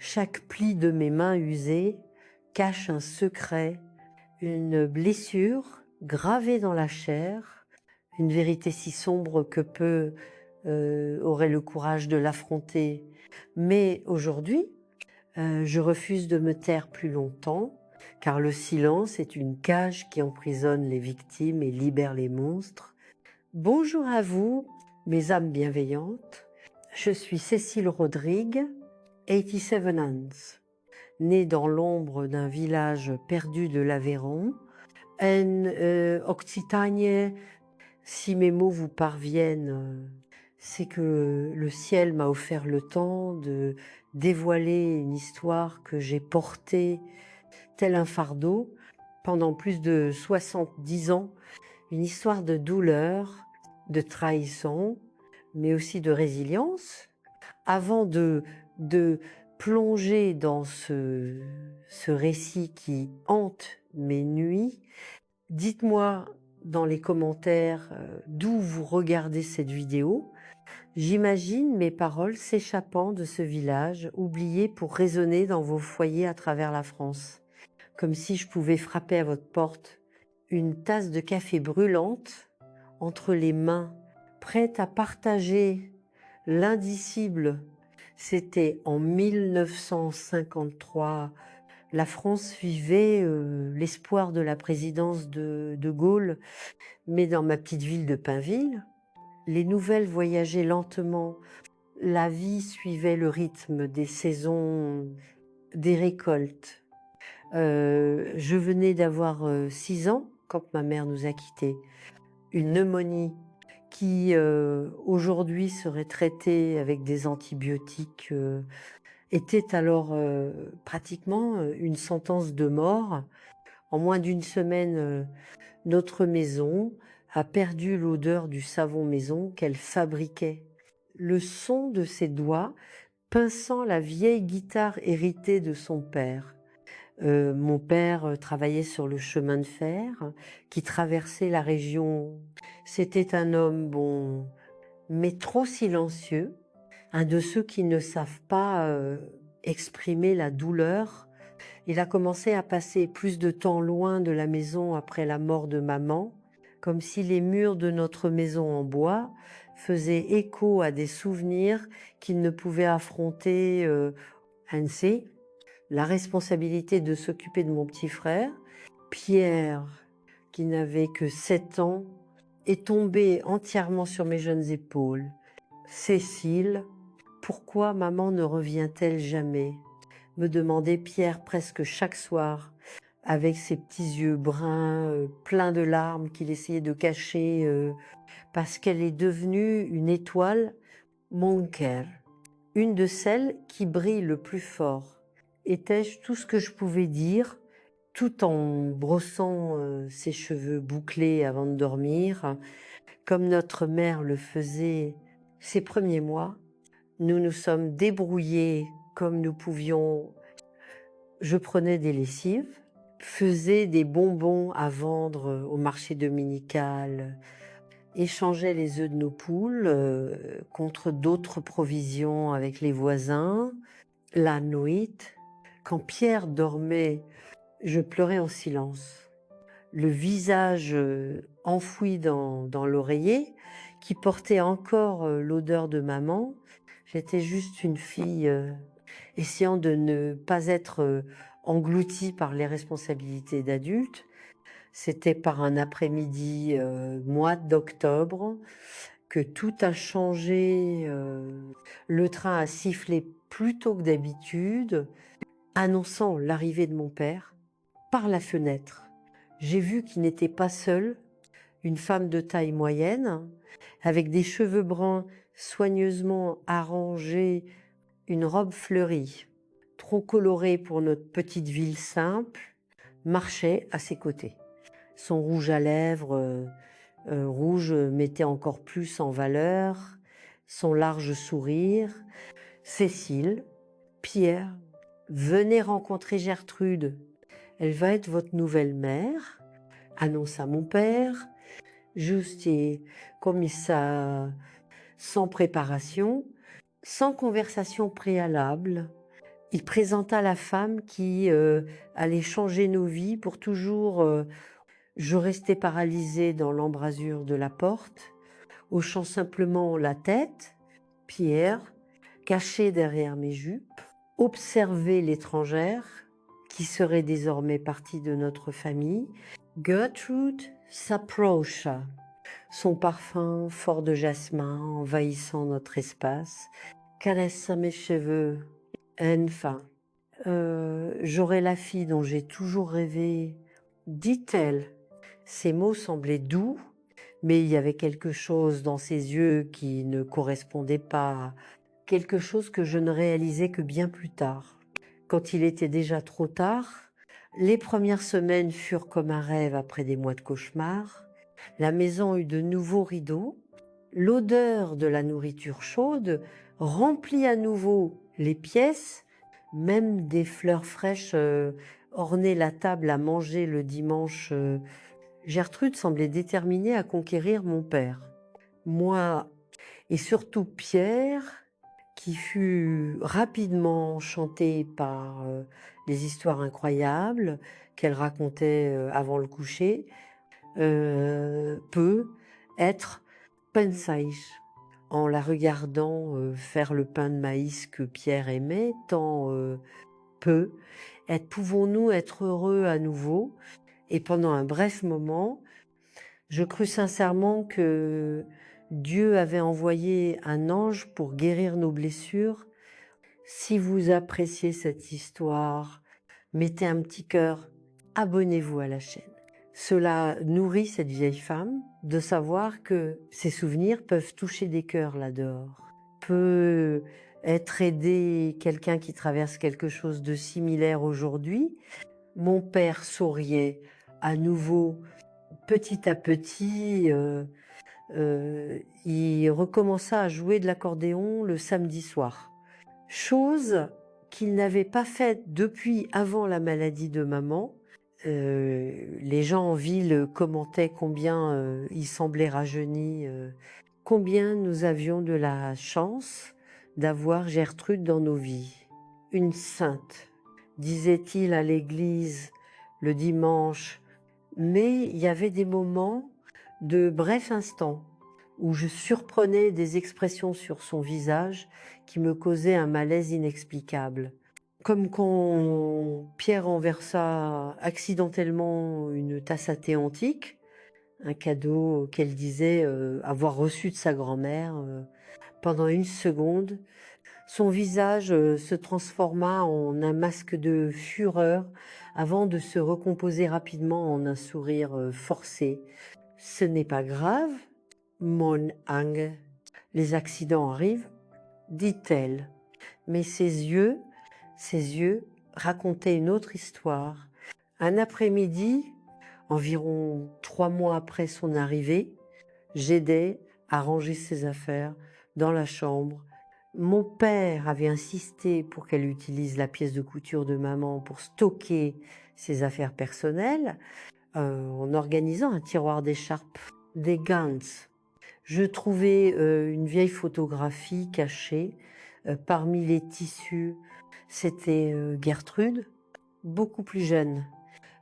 Chaque pli de mes mains usées cache un secret, une blessure gravée dans la chair, une vérité si sombre que peu auraient le courage de l'affronter. Mais aujourd'hui, je refuse de me taire plus longtemps, car le silence est une cage qui emprisonne les victimes et libère les monstres. Bonjour à vous, mes âmes bienveillantes. Je suis Cécile Rodrigue, 87 Ans, née dans l'ombre d'un village perdu de l'Aveyron. En Occitanie, si mes mots vous parviennent, c'est que le ciel m'a offert le temps de dévoiler une histoire que j'ai portée tel un fardeau pendant plus de 70 ans, une histoire de douleur, de trahison, mais aussi de résilience, avant de plonger dans ce récit qui hante mes nuits. Dites-moi dans les commentaires d'où vous regardez cette vidéo. J'imagine mes paroles s'échappant de ce village oublié pour résonner dans vos foyers à travers la France. Comme si je pouvais frapper à votre porte, une tasse de café brûlante entre les mains, prête à partager l'indicible. C'était en 1953. La France vivait l'espoir de la présidence de Gaulle, mais dans ma petite ville de Pinville, les nouvelles voyageaient lentement. La vie suivait le rythme des saisons, des récoltes. Je venais d'avoir 6 ans quand ma mère nous a quittés. Une pneumonie qui aujourd'hui serait traitée avec des antibiotiques était alors pratiquement une sentence de mort. En moins d'une semaine, notre maison a perdu l'odeur du savon maison qu'elle fabriquait. Le son de ses doigts pinçant la vieille guitare héritée de son père. Mon père travaillait sur le chemin de fer qui traversait la région. C'était un homme bon, mais trop silencieux, un de ceux qui ne savent pas exprimer la douleur. Il a commencé à passer plus de temps loin de la maison après la mort de maman, comme si les murs de notre maison en bois faisaient écho à des souvenirs qu'il ne pouvait affronter. Ainsi, la responsabilité de s'occuper de mon petit frère, Pierre, qui n'avait que 7 ans, est tombée entièrement sur mes jeunes épaules. Cécile, pourquoi maman ne revient-elle jamais ? Me demandait Pierre presque chaque soir, avec ses petits yeux bruns, pleins de larmes qu'il essayait de cacher, parce qu'elle est devenue une étoile, mon cœur, une de celles qui brille le plus fort. Étais-je tout ce que je pouvais dire, tout en brossant ses cheveux bouclés avant de dormir, comme notre mère le faisait ces premiers mois. Nous nous sommes débrouillés comme nous pouvions. Je prenais des lessives, faisais des bonbons à vendre au marché dominical, échangeais les œufs de nos poules contre d'autres provisions avec les voisins. La nuit, quand Pierre dormait, je pleurais en silence, le visage enfoui dans l'oreiller, qui portait encore l'odeur de maman. J'étais juste une fille essayant de ne pas être engloutie par les responsabilités d'adulte. C'était par un après-midi mois d'octobre que tout a changé. Le train a sifflé plus tôt que d'habitude, annonçant l'arrivée de mon père par la fenêtre. J'ai vu qu'il n'était pas seul, une femme de taille moyenne, avec des cheveux bruns soigneusement arrangés, une robe fleurie, trop colorée pour notre petite ville simple, marchait à ses côtés. Son rouge à lèvres rouge mettait encore plus en valeur son large sourire. Cécile, Pierre, venez rencontrer Gertrude. Elle va être votre nouvelle mère, annonça mon père, juste et comme ça, sans préparation, sans conversation préalable. Il présenta la femme qui allait changer nos vies pour toujours. Je restais paralysée dans l'embrasure de la porte, hochant simplement la tête. Pierre, caché derrière mes jupes, observait l'étrangère qui serait désormais partie de notre famille. Gertrude s'approcha, son parfum fort de jasmin envahissant notre espace, caressa mes cheveux. Enfin, j'aurai la fille dont j'ai toujours rêvé, dit-elle. Ces mots semblaient doux, mais il y avait quelque chose dans ses yeux qui ne correspondait pas, quelque chose que je ne réalisais que bien plus tard. Quand il était déjà trop tard, les premières semaines furent comme un rêve après des mois de cauchemar. La maison eut de nouveaux rideaux. L'odeur de la nourriture chaude remplit à nouveau les pièces. Même des fleurs fraîches ornaient la table à manger le dimanche. Gertrude semblait déterminée à conquérir mon père. Moi, et surtout Pierre, qui fut rapidement enchanté par les histoires incroyables qu'elle racontait avant le coucher, peut être pensaïch. En la regardant faire le pain de maïs que Pierre aimait tant peu, pouvons-nous être heureux à nouveau? Et pendant un bref moment, je crus sincèrement que Dieu avait envoyé un ange pour guérir nos blessures. Si vous appréciez cette histoire, mettez un petit cœur, abonnez-vous à la chaîne. Cela nourrit cette vieille femme de savoir que ses souvenirs peuvent toucher des cœurs là-dehors, peut être aider quelqu'un qui traverse quelque chose de similaire aujourd'hui. Mon père souriait à nouveau petit à petit. Il recommença à jouer de l'accordéon le samedi soir, chose qu'il n'avait pas faite depuis avant la maladie de maman. Les gens en ville commentaient combien il semblait rajeuni, combien nous avions de la chance d'avoir Gertrude dans nos vies. Une sainte, disait-il à l'église le dimanche, mais il y avait des moments de brefs instants où je surprenais des expressions sur son visage qui me causaient un malaise inexplicable. Comme quand Pierre renversa accidentellement une tasse à thé antique, un cadeau qu'elle disait avoir reçu de sa grand-mère. Pendant une seconde, son visage se transforma en un masque de fureur avant de se recomposer rapidement en un sourire forcé. « Ce n'est pas grave, mon ange, les accidents arrivent, dit-elle. » Mais ses yeux racontaient une autre histoire. Un après-midi, environ 3 mois après son arrivée, j'aidais à ranger ses affaires dans la chambre. Mon père avait insisté pour qu'elle utilise la pièce de couture de maman pour stocker ses affaires personnelles en organisant un tiroir d'écharpe, des gants. Je trouvais une vieille photographie cachée parmi les tissus. C'était Gertrude, beaucoup plus jeune,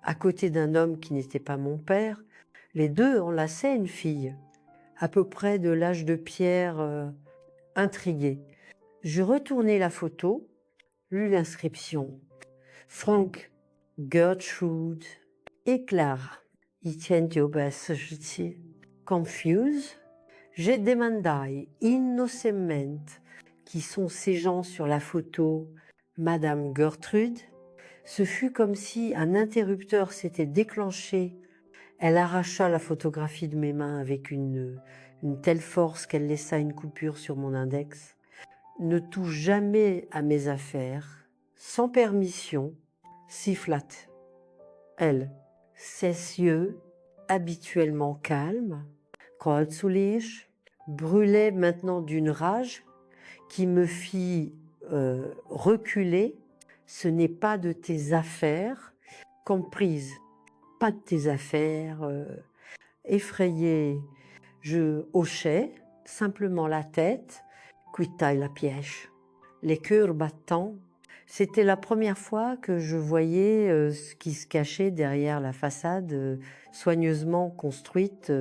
à côté d'un homme qui n'était pas mon père. Les deux enlaçaient une fille, à peu près de l'âge de Pierre, intrigué. Je retournai la photo, lus l'inscription. Frank, Gertrude et Clara. Confuse, je demandai innocemment qui sont ces gens sur la photo, Madame Gertrude. Ce fut comme si un interrupteur s'était déclenché. Elle arracha la photographie de mes mains avec une telle force qu'elle laissa une coupure sur mon index. Ne touche jamais à mes affaires, sans permission, sifflate. Elle, ses yeux, habituellement calmes, kreuzelig, brûlaient maintenant d'une rage qui me fit reculer. Ce n'est pas de tes affaires, comprise, pas de tes affaires. Effrayée, je hochais simplement la tête, quittai la pièce. Les cœurs battants, C'était la première fois que je voyais, ce qui se cachait derrière la façade, soigneusement construite,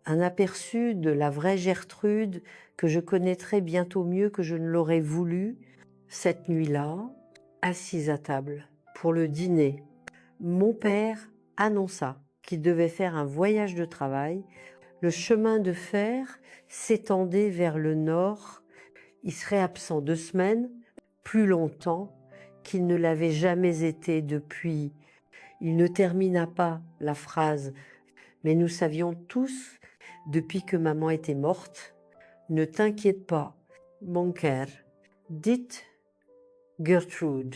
un aperçu de la vraie Gertrude que je connaîtrais bientôt mieux que je ne l'aurais voulu, cette nuit-là, assise à table pour le dîner. Mon père annonça qu'il devait faire un voyage de travail. Le chemin de fer s'étendait vers le nord. Il serait absent 2 semaines, plus longtemps qu'il ne l'avait jamais été depuis. Il ne termina pas la phrase, mais nous savions tous, depuis que maman était morte, ne t'inquiète pas, mon cœur, dit Gertrude,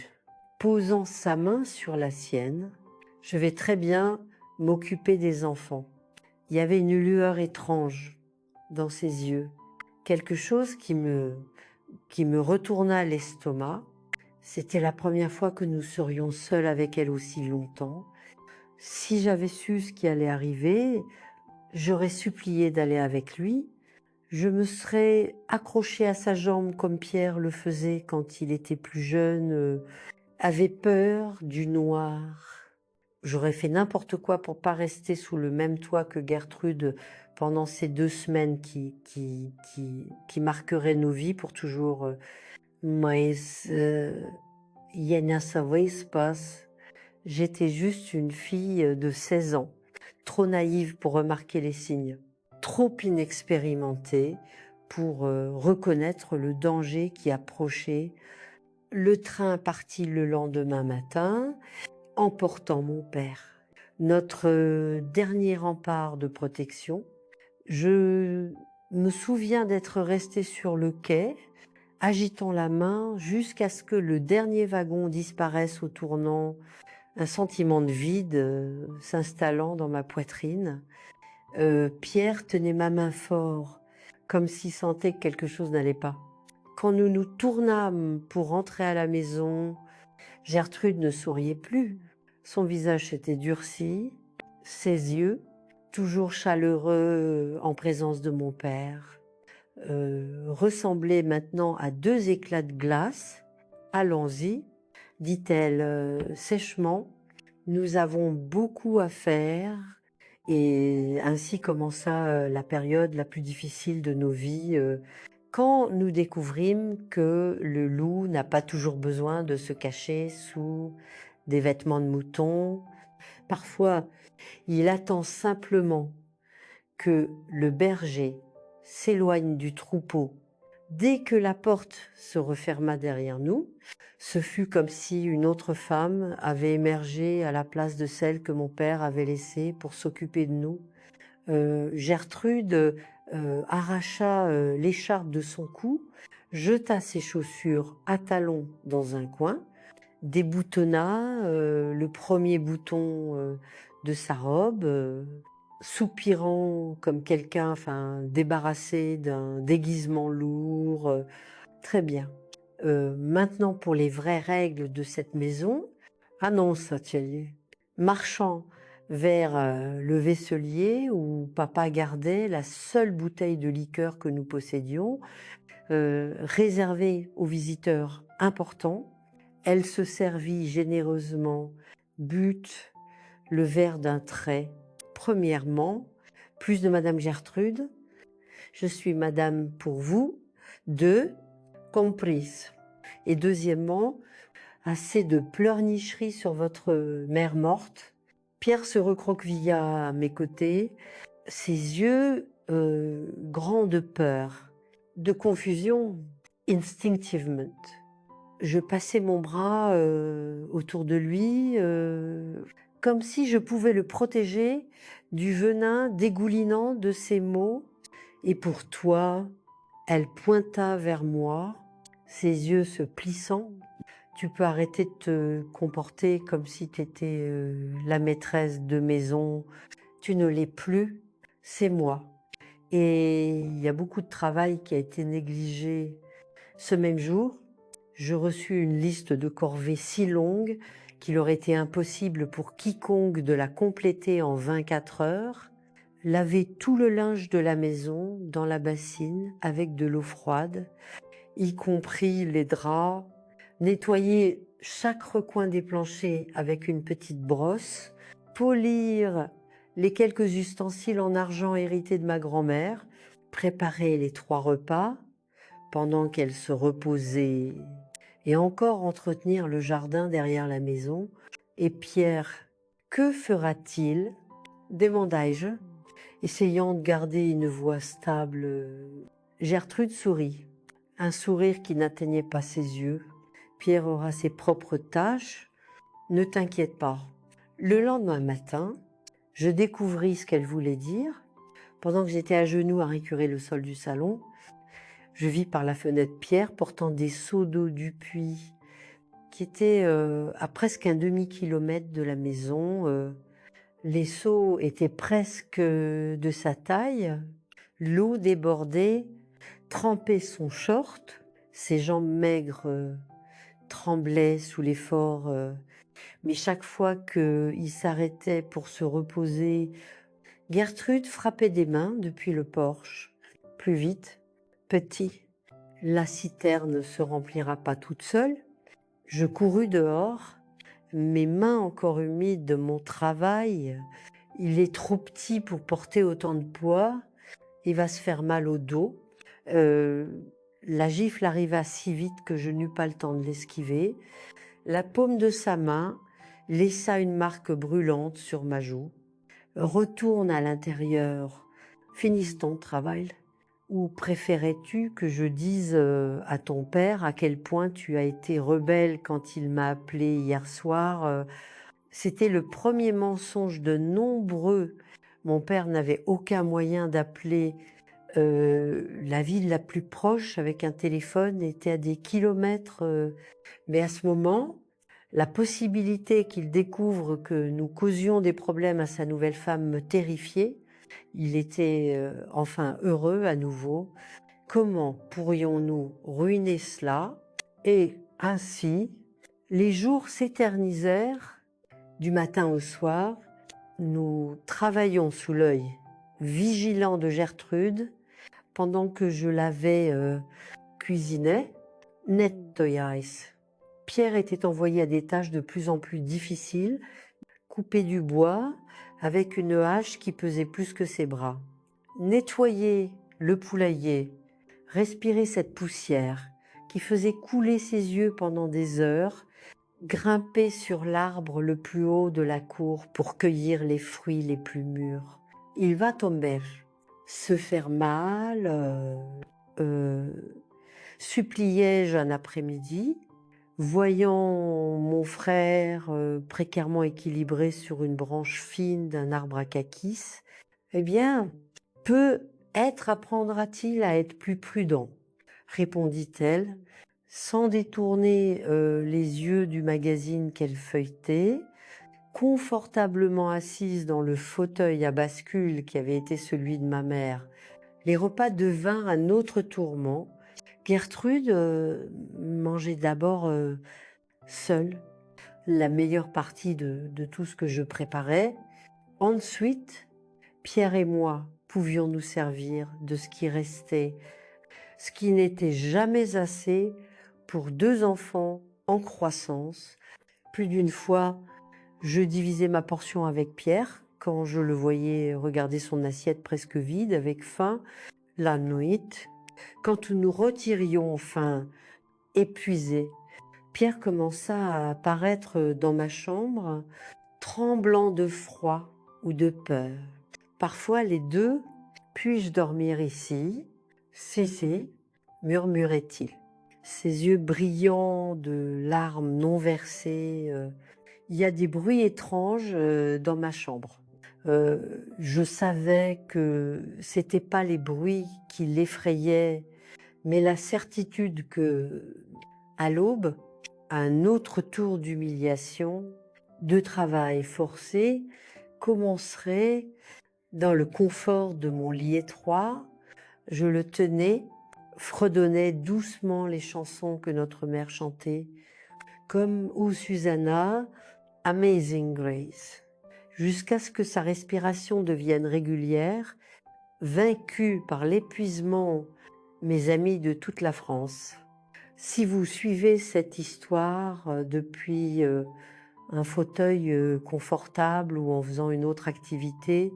posant sa main sur la sienne. Je vais très bien m'occuper des enfants. Il y avait une lueur étrange dans ses yeux, quelque chose qui me retourna l'estomac. C'était la première fois que nous serions seuls avec elle aussi longtemps. Si j'avais su ce qui allait arriver, j'aurais supplié d'aller avec lui. Je me serais accrochée à sa jambe comme Pierre le faisait quand il était plus jeune, avait peur du noir. J'aurais fait n'importe quoi pour pas rester sous le même toit que Gertrude pendant ces 2 semaines qui marqueraient nos vies pour toujours. Mais Yana savait se passe. J'étais juste une fille de 16 ans, trop naïve pour remarquer les signes, trop inexpérimentée pour reconnaître le danger qui approchait. Le train partit le lendemain matin, emportant mon père, notre dernier rempart de protection. Je me souviens d'être restée sur le quai, agitant la main jusqu'à ce que le dernier wagon disparaisse au tournant, un sentiment de vide s'installant dans ma poitrine. Pierre tenait ma main fort, comme s'il sentait que quelque chose n'allait pas. Quand nous nous tournâmes pour rentrer à la maison, Gertrude ne souriait plus. Son visage s'était durci, ses yeux, toujours chaleureux en présence de mon père, ressemblaient maintenant à 2 éclats de glace. « Allons-y », dit-elle sèchement, « nous avons beaucoup à faire ». Et ainsi commença la période la plus difficile de nos vies, quand nous découvrîmes que le loup n'a pas toujours besoin de se cacher sous des vêtements de mouton. Parfois, il attend simplement que le berger s'éloigne du troupeau. Dès que la porte se referma derrière nous, ce fut comme si une autre femme avait émergé à la place de celle que mon père avait laissée pour s'occuper de nous. Gertrude arracha l'écharpe de son cou, jeta ses chaussures à talons dans un coin, déboutonna le premier bouton de sa robe, soupirant comme quelqu'un, débarrassé d'un déguisement lourd. Très bien. Maintenant, pour les vraies règles de cette maison, annonce Atelier. Marchant vers le vaisselier où papa gardait la seule bouteille de liqueur que nous possédions, réservée aux visiteurs importants. Elle se servit généreusement, but le verre d'un trait. Premièrement, plus de Madame Gertrude, je suis Madame pour vous, 2, comprise. Et deuxièmement, assez de pleurnicherie sur votre mère morte. Pierre se recroquevilla à mes côtés, ses yeux grands de peur, de confusion, instinctivement. Je passais mon bras autour de lui, comme si je pouvais le protéger du venin dégoulinant de ses mots. Et pour toi, elle pointa vers moi, ses yeux se plissant. Tu peux arrêter de te comporter comme si tu étais la maîtresse de maison. Tu ne l'es plus, c'est moi. Et il y a beaucoup de travail qui a été négligé. Ce même jour, je reçus une liste de corvées si longue qu'il aurait été impossible pour quiconque de la compléter en 24 heures. Laver tout le linge de la maison dans la bassine avec de l'eau froide, y compris les draps, nettoyer chaque recoin des planchers avec une petite brosse, polir les quelques ustensiles en argent hérités de ma grand-mère, préparer les 3 repas pendant qu'elle se reposait et encore entretenir le jardin derrière la maison. Et Pierre, que fera-t-il? Demandai-je, essayant de garder une voix stable. Gertrude sourit, un sourire qui n'atteignait pas ses yeux. Pierre aura ses propres tâches, ne t'inquiète pas. Le lendemain matin, je découvris ce qu'elle voulait dire. Pendant que j'étais à genoux à récurer le sol du salon, je vis par la fenêtre Pierre portant des seaux d'eau du puits qui étaient à presque un demi-kilomètre de la maison. Les seaux étaient presque de sa taille. L'eau débordait, trempait son short. Ses jambes maigres tremblaient sous l'effort. Mais chaque fois qu'il s'arrêtait pour se reposer, Gertrude frappait des mains depuis le porche. Plus vite, petit, la citerne ne se remplira pas toute seule. Je courus dehors, mes mains encore humides de mon travail. Il est trop petit pour porter autant de poids. Il va se faire mal au dos. La gifle arriva si vite que je n'eus pas le temps de l'esquiver. La paume de sa main laissa une marque brûlante sur ma joue. Retourne à l'intérieur, finisse ton travail. Ou préférais-tu que je dise à ton père à quel point tu as été rebelle quand il m'a appelé hier soir? C'était le premier mensonge de nombreux. Mon père n'avait aucun moyen d'appeler la ville la plus proche avec un téléphone, était à des kilomètres. Mais à ce moment, la possibilité qu'il découvre que nous causions des problèmes à sa nouvelle femme me terrifiait. Il était enfin heureux à nouveau. Comment pourrions-nous ruiner cela? Et ainsi, les jours s'éternisèrent. Du matin au soir, nous travaillions sous l'œil vigilant de Gertrude pendant que je lavais, cuisinais. Nettoyais. Pierre était envoyé à des tâches de plus en plus difficiles, couper du bois avec une hache qui pesait plus que ses bras. Nettoyer le poulailler, respirer cette poussière qui faisait couler ses yeux pendant des heures, grimper sur l'arbre le plus haut de la cour pour cueillir les fruits les plus mûrs. Il va tomber, se faire mal, suppliai-je un après-midi, voyant mon frère précairement équilibré sur une branche fine d'un arbre à kakis. Eh bien, peut-être apprendra-t-il à être plus prudent, répondit-elle, sans détourner les yeux du magazine qu'elle feuilletait, confortablement assise dans le fauteuil à bascule qui avait été celui de ma mère. Les repas devinrent un autre tourment. Gertrude mangeait d'abord seule la meilleure partie de tout ce que je préparais. Ensuite, Pierre et moi pouvions nous servir de ce qui restait, ce qui n'était jamais assez pour 2 enfants en croissance. Plus d'une fois, je divisais ma portion avec Pierre quand je le voyais regarder son assiette presque vide avec faim. La nuit, quand nous retirions enfin épuisés, Pierre commença à apparaître dans ma chambre, tremblant de froid ou de peur. Parfois les deux, puis-je dormir ici? Si, murmurait-il. Ses yeux brillants de larmes non versées. Il y a des bruits étranges dans ma chambre. Je savais que c'était pas les bruits qui l'effrayaient, mais la certitude que, à l'aube, un autre tour d'humiliation, de travail forcé, commencerait dans le confort de mon lit étroit. Je le tenais, fredonnais doucement les chansons que notre mère chantait, comme « O Susanna »,« Amazing Grace », jusqu'à ce que sa respiration devienne régulière, vaincu par l'épuisement, mes amis de toute la France. Si vous suivez cette histoire depuis un fauteuil confortable ou en faisant une autre activité,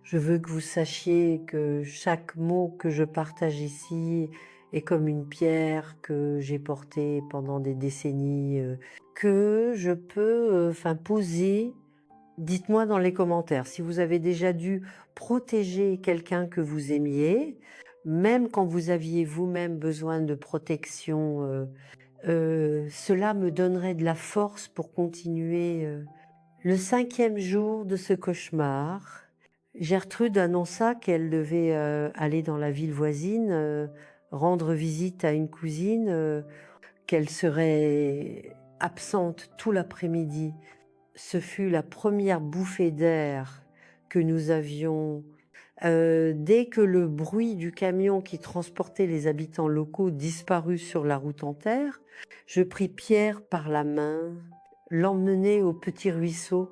je veux que vous sachiez que chaque mot que je partage ici est comme une pierre que j'ai portée pendant des décennies, que je peux poser. Dites-moi dans les commentaires si vous avez déjà dû protéger quelqu'un que vous aimiez, même quand vous aviez vous-même besoin de protection. Cela me donnerait de la force pour continuer. Le 5e jour de ce cauchemar, Gertrude annonça qu'elle devait aller dans la ville voisine, rendre visite à une cousine, qu'elle serait absente tout l'après-midi. Ce fut la première bouffée d'air que nous avions. Dès que le bruit du camion qui transportait les habitants locaux disparut sur la route en terre, je pris Pierre par la main, l'emmenai au petit ruisseau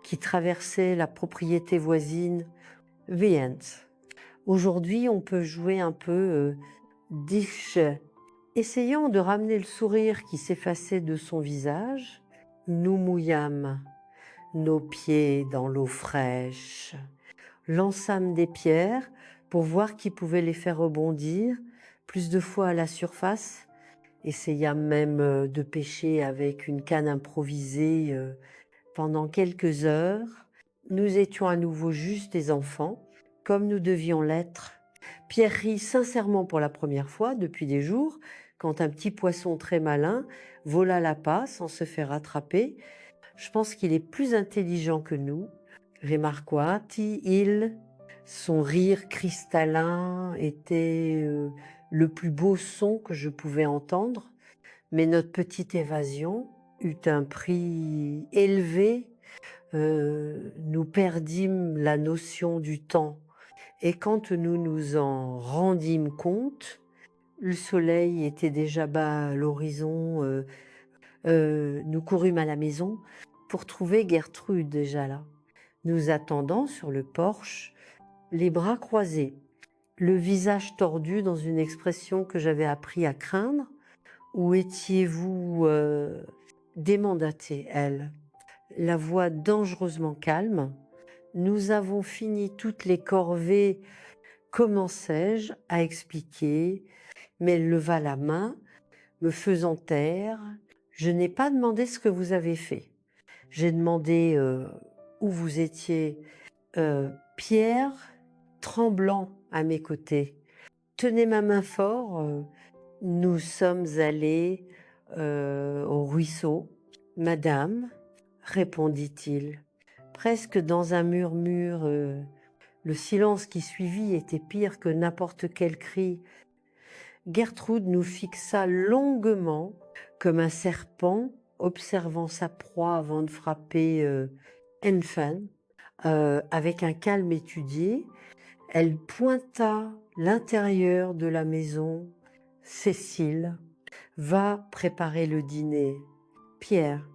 qui traversait la propriété voisine, Viens. Aujourd'hui, on peut jouer un peu Dich. Essayant de ramener le sourire qui s'effaçait de son visage, nous mouillâmes nos pieds dans l'eau fraîche, lançâmes des pierres pour voir qui pouvait les faire rebondir plus de fois à la surface, essayâmes même de pêcher avec une canne improvisée pendant quelques heures. Nous étions à nouveau juste des enfants, comme nous devions l'être. Pierre rit sincèrement pour la première fois depuis des jours, quand un petit poisson très malin vola la pas sans se faire attraper. Je pense qu'il est plus intelligent que nous. Remarquati-il. Son rire cristallin était le plus beau son que je pouvais entendre, mais notre petite évasion eut un prix élevé. Nous perdîmes la notion du temps, et quand nous nous en rendîmes compte, le soleil était déjà bas à l'horizon. Nous courûmes à la maison pour trouver Gertrude déjà là, nous attendant sur le porche, les bras croisés, le visage tordu dans une expression que j'avais appris à craindre. Où étiez-vous demanda-t-elle, la voix dangereusement calme. Nous avons fini toutes les corvées, commençai-je à expliquer, mais elle leva la main, me faisant taire. Je n'ai pas demandé ce que vous avez fait. J'ai demandé où vous étiez. Pierre, tremblant à mes côtés, tenait ma main fort. Nous sommes allés au ruisseau. Madame, répondit-il, presque dans un murmure. Le silence qui suivit était pire que n'importe quel cri. Gertrude nous fixa longuement, comme un serpent observant sa proie avant de frapper Enfin. Avec un calme étudié, elle pointa l'intérieur de la maison. Cécile, va préparer le dîner. Pierre,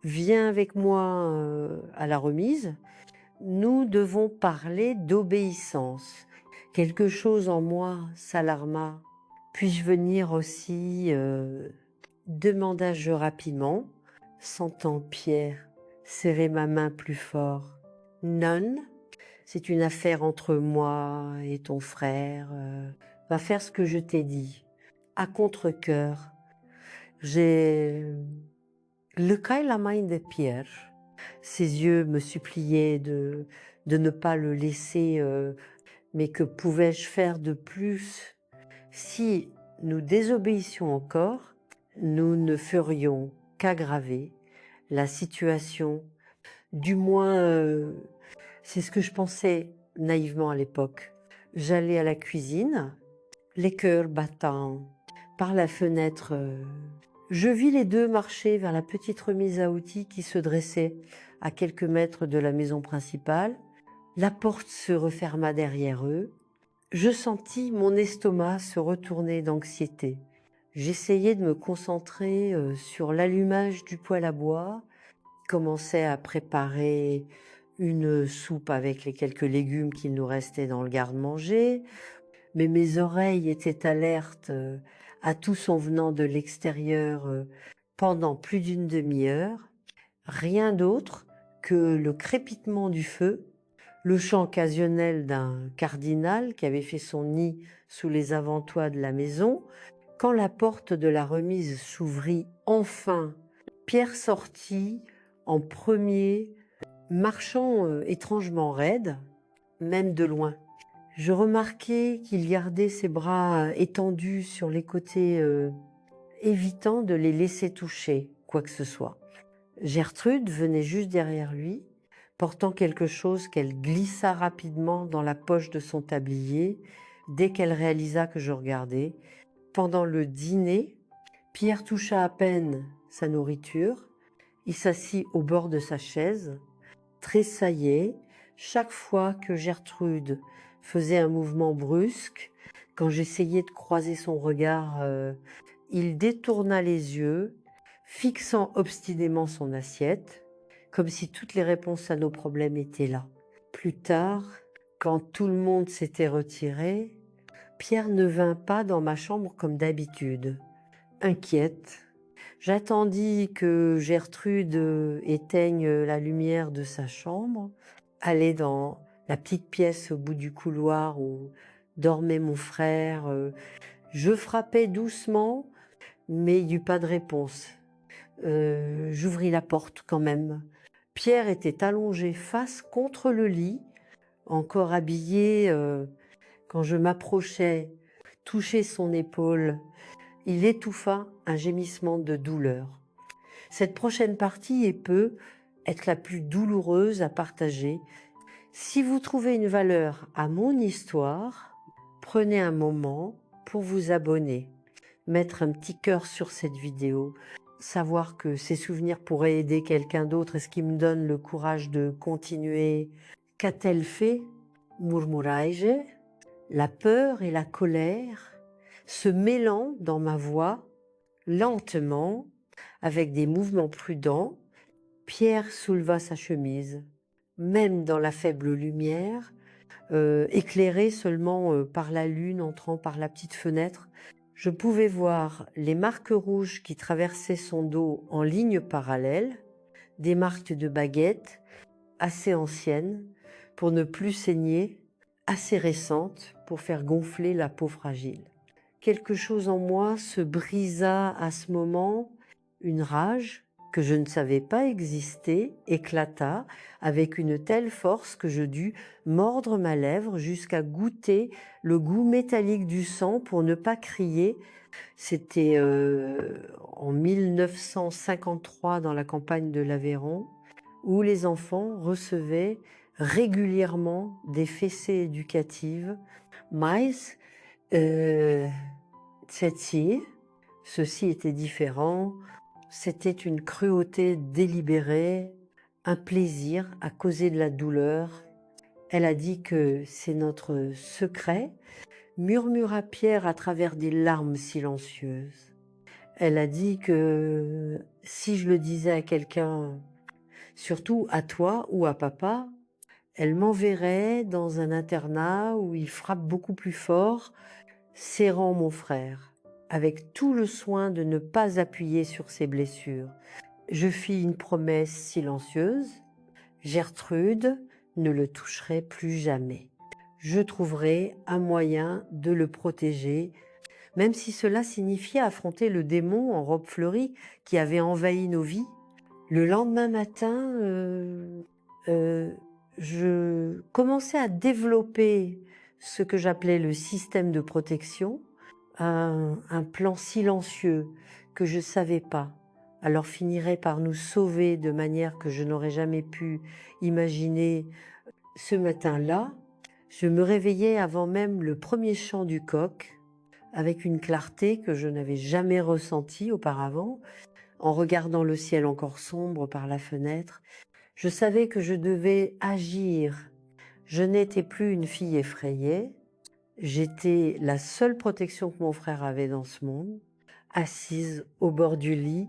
viens avec moi à la remise. Nous devons parler d'obéissance. Quelque chose en moi s'alarma. Puis-je venir aussi demanda-je rapidement, sentant Pierre serrer ma main plus fort. Non, c'est une affaire entre moi et ton frère. Va faire ce que je t'ai dit. À contre-cœur, j'ai lequé la main de Pierre. Ses yeux me suppliaient de ne pas le laisser, mais que pouvais-je faire de plus? Si nous désobéissions encore, nous ne ferions qu'aggraver la situation. Du moins, c'est ce que je pensais naïvement à l'époque. J'allais à la cuisine, les cœurs battants, par la fenêtre. Je vis les deux marcher vers la petite remise à outils qui se dressait à quelques mètres de la maison principale. La porte se referma derrière eux. Je sentis mon estomac se retourner d'anxiété. J'essayais de me concentrer sur l'allumage du poêle à bois, commençait à préparer une soupe avec les quelques légumes qu'il nous restait dans le garde-manger, mais mes oreilles étaient alertes à tous en venant de l'extérieur pendant plus d'une demi-heure. Rien d'autre que le crépitement du feu, le chant occasionnel d'un cardinal qui avait fait son nid sous les avant-toits de la maison. Quand la porte de la remise s'ouvrit enfin, Pierre sortit en premier, marchant étrangement raide, même de loin. Je remarquai qu'il gardait ses bras étendus sur les côtés, évitant de les laisser toucher quoi que ce soit. Gertrude venait juste derrière lui, portant quelque chose qu'elle glissa rapidement dans la poche de son tablier dès qu'elle réalisa que je regardais. Pendant le dîner, Pierre toucha à peine sa nourriture. Il s'assit au bord de sa chaise, tressaillait chaque fois que Gertrude faisait un mouvement brusque. Quand j'essayais de croiser son regard, il détourna les yeux, fixant obstinément son assiette, comme si toutes les réponses à nos problèmes étaient là. Plus tard, quand tout le monde s'était retiré, Pierre ne vint pas dans ma chambre comme d'habitude. Inquiète, j'attendis que Gertrude éteigne la lumière de sa chambre, allai dans la petite pièce au bout du couloir où dormait mon frère. Je frappai doucement, mais il n'y eut pas de réponse. J'ouvris la porte quand même. Pierre était allongé face contre le lit, encore habillé. Quand je m'approchai, touchai son épaule, il étouffa un gémissement de douleur. Cette prochaine partie peut être la plus douloureuse à partager. Si vous trouvez une valeur à mon histoire, prenez un moment pour vous abonner, mettre un petit cœur sur cette vidéo, savoir que ces souvenirs pourraient aider quelqu'un d'autre et ce qui me donne le courage de continuer. Qu'a-t-elle fait? Murmuraige, la peur et la colère se mêlant dans ma voix lentement, avec des mouvements prudents. Pierre souleva sa chemise. Même dans la faible lumière, éclairée seulement par la lune entrant par la petite fenêtre, je pouvais voir les marques rouges qui traversaient son dos en ligne parallèle, des marques de baguette assez anciennes pour ne plus saigner, assez récentes pour faire gonfler la peau fragile. Quelque chose en moi se brisa à ce moment, une rage que je ne savais pas exister éclata avec une telle force que je dus mordre ma lèvre jusqu'à goûter le goût métallique du sang pour ne pas crier. C'était en 1953 dans la campagne de l'Aveyron, où les enfants recevaient régulièrement des fessées éducatives. Mais ceci était différent. C'était une cruauté délibérée, un plaisir à causer de la douleur. Elle a dit que c'est notre secret, murmura Pierre à travers des larmes silencieuses. Elle a dit que si je le disais à quelqu'un, surtout à toi ou à papa, elle m'enverrait dans un internat où il frappe beaucoup plus fort, serrant mon frère, avec tout le soin de ne pas appuyer sur ses blessures. Je fis une promesse silencieuse. Gertrude ne le toucherait plus jamais. Je trouverai un moyen de le protéger, même si cela signifiait affronter le démon en robe fleurie qui avait envahi nos vies. Le lendemain matin, je commençais à développer ce que j'appelais le système de protection, un plan silencieux que je ne savais pas, alors finirait par nous sauver de manière que je n'aurais jamais pu imaginer. Ce matin-là, je me réveillais avant même le premier chant du coq, avec une clarté que je n'avais jamais ressentie auparavant. En regardant le ciel encore sombre par la fenêtre, je savais que je devais agir. Je n'étais plus une fille effrayée. J'étais la seule protection que mon frère avait dans ce monde, assise au bord du lit.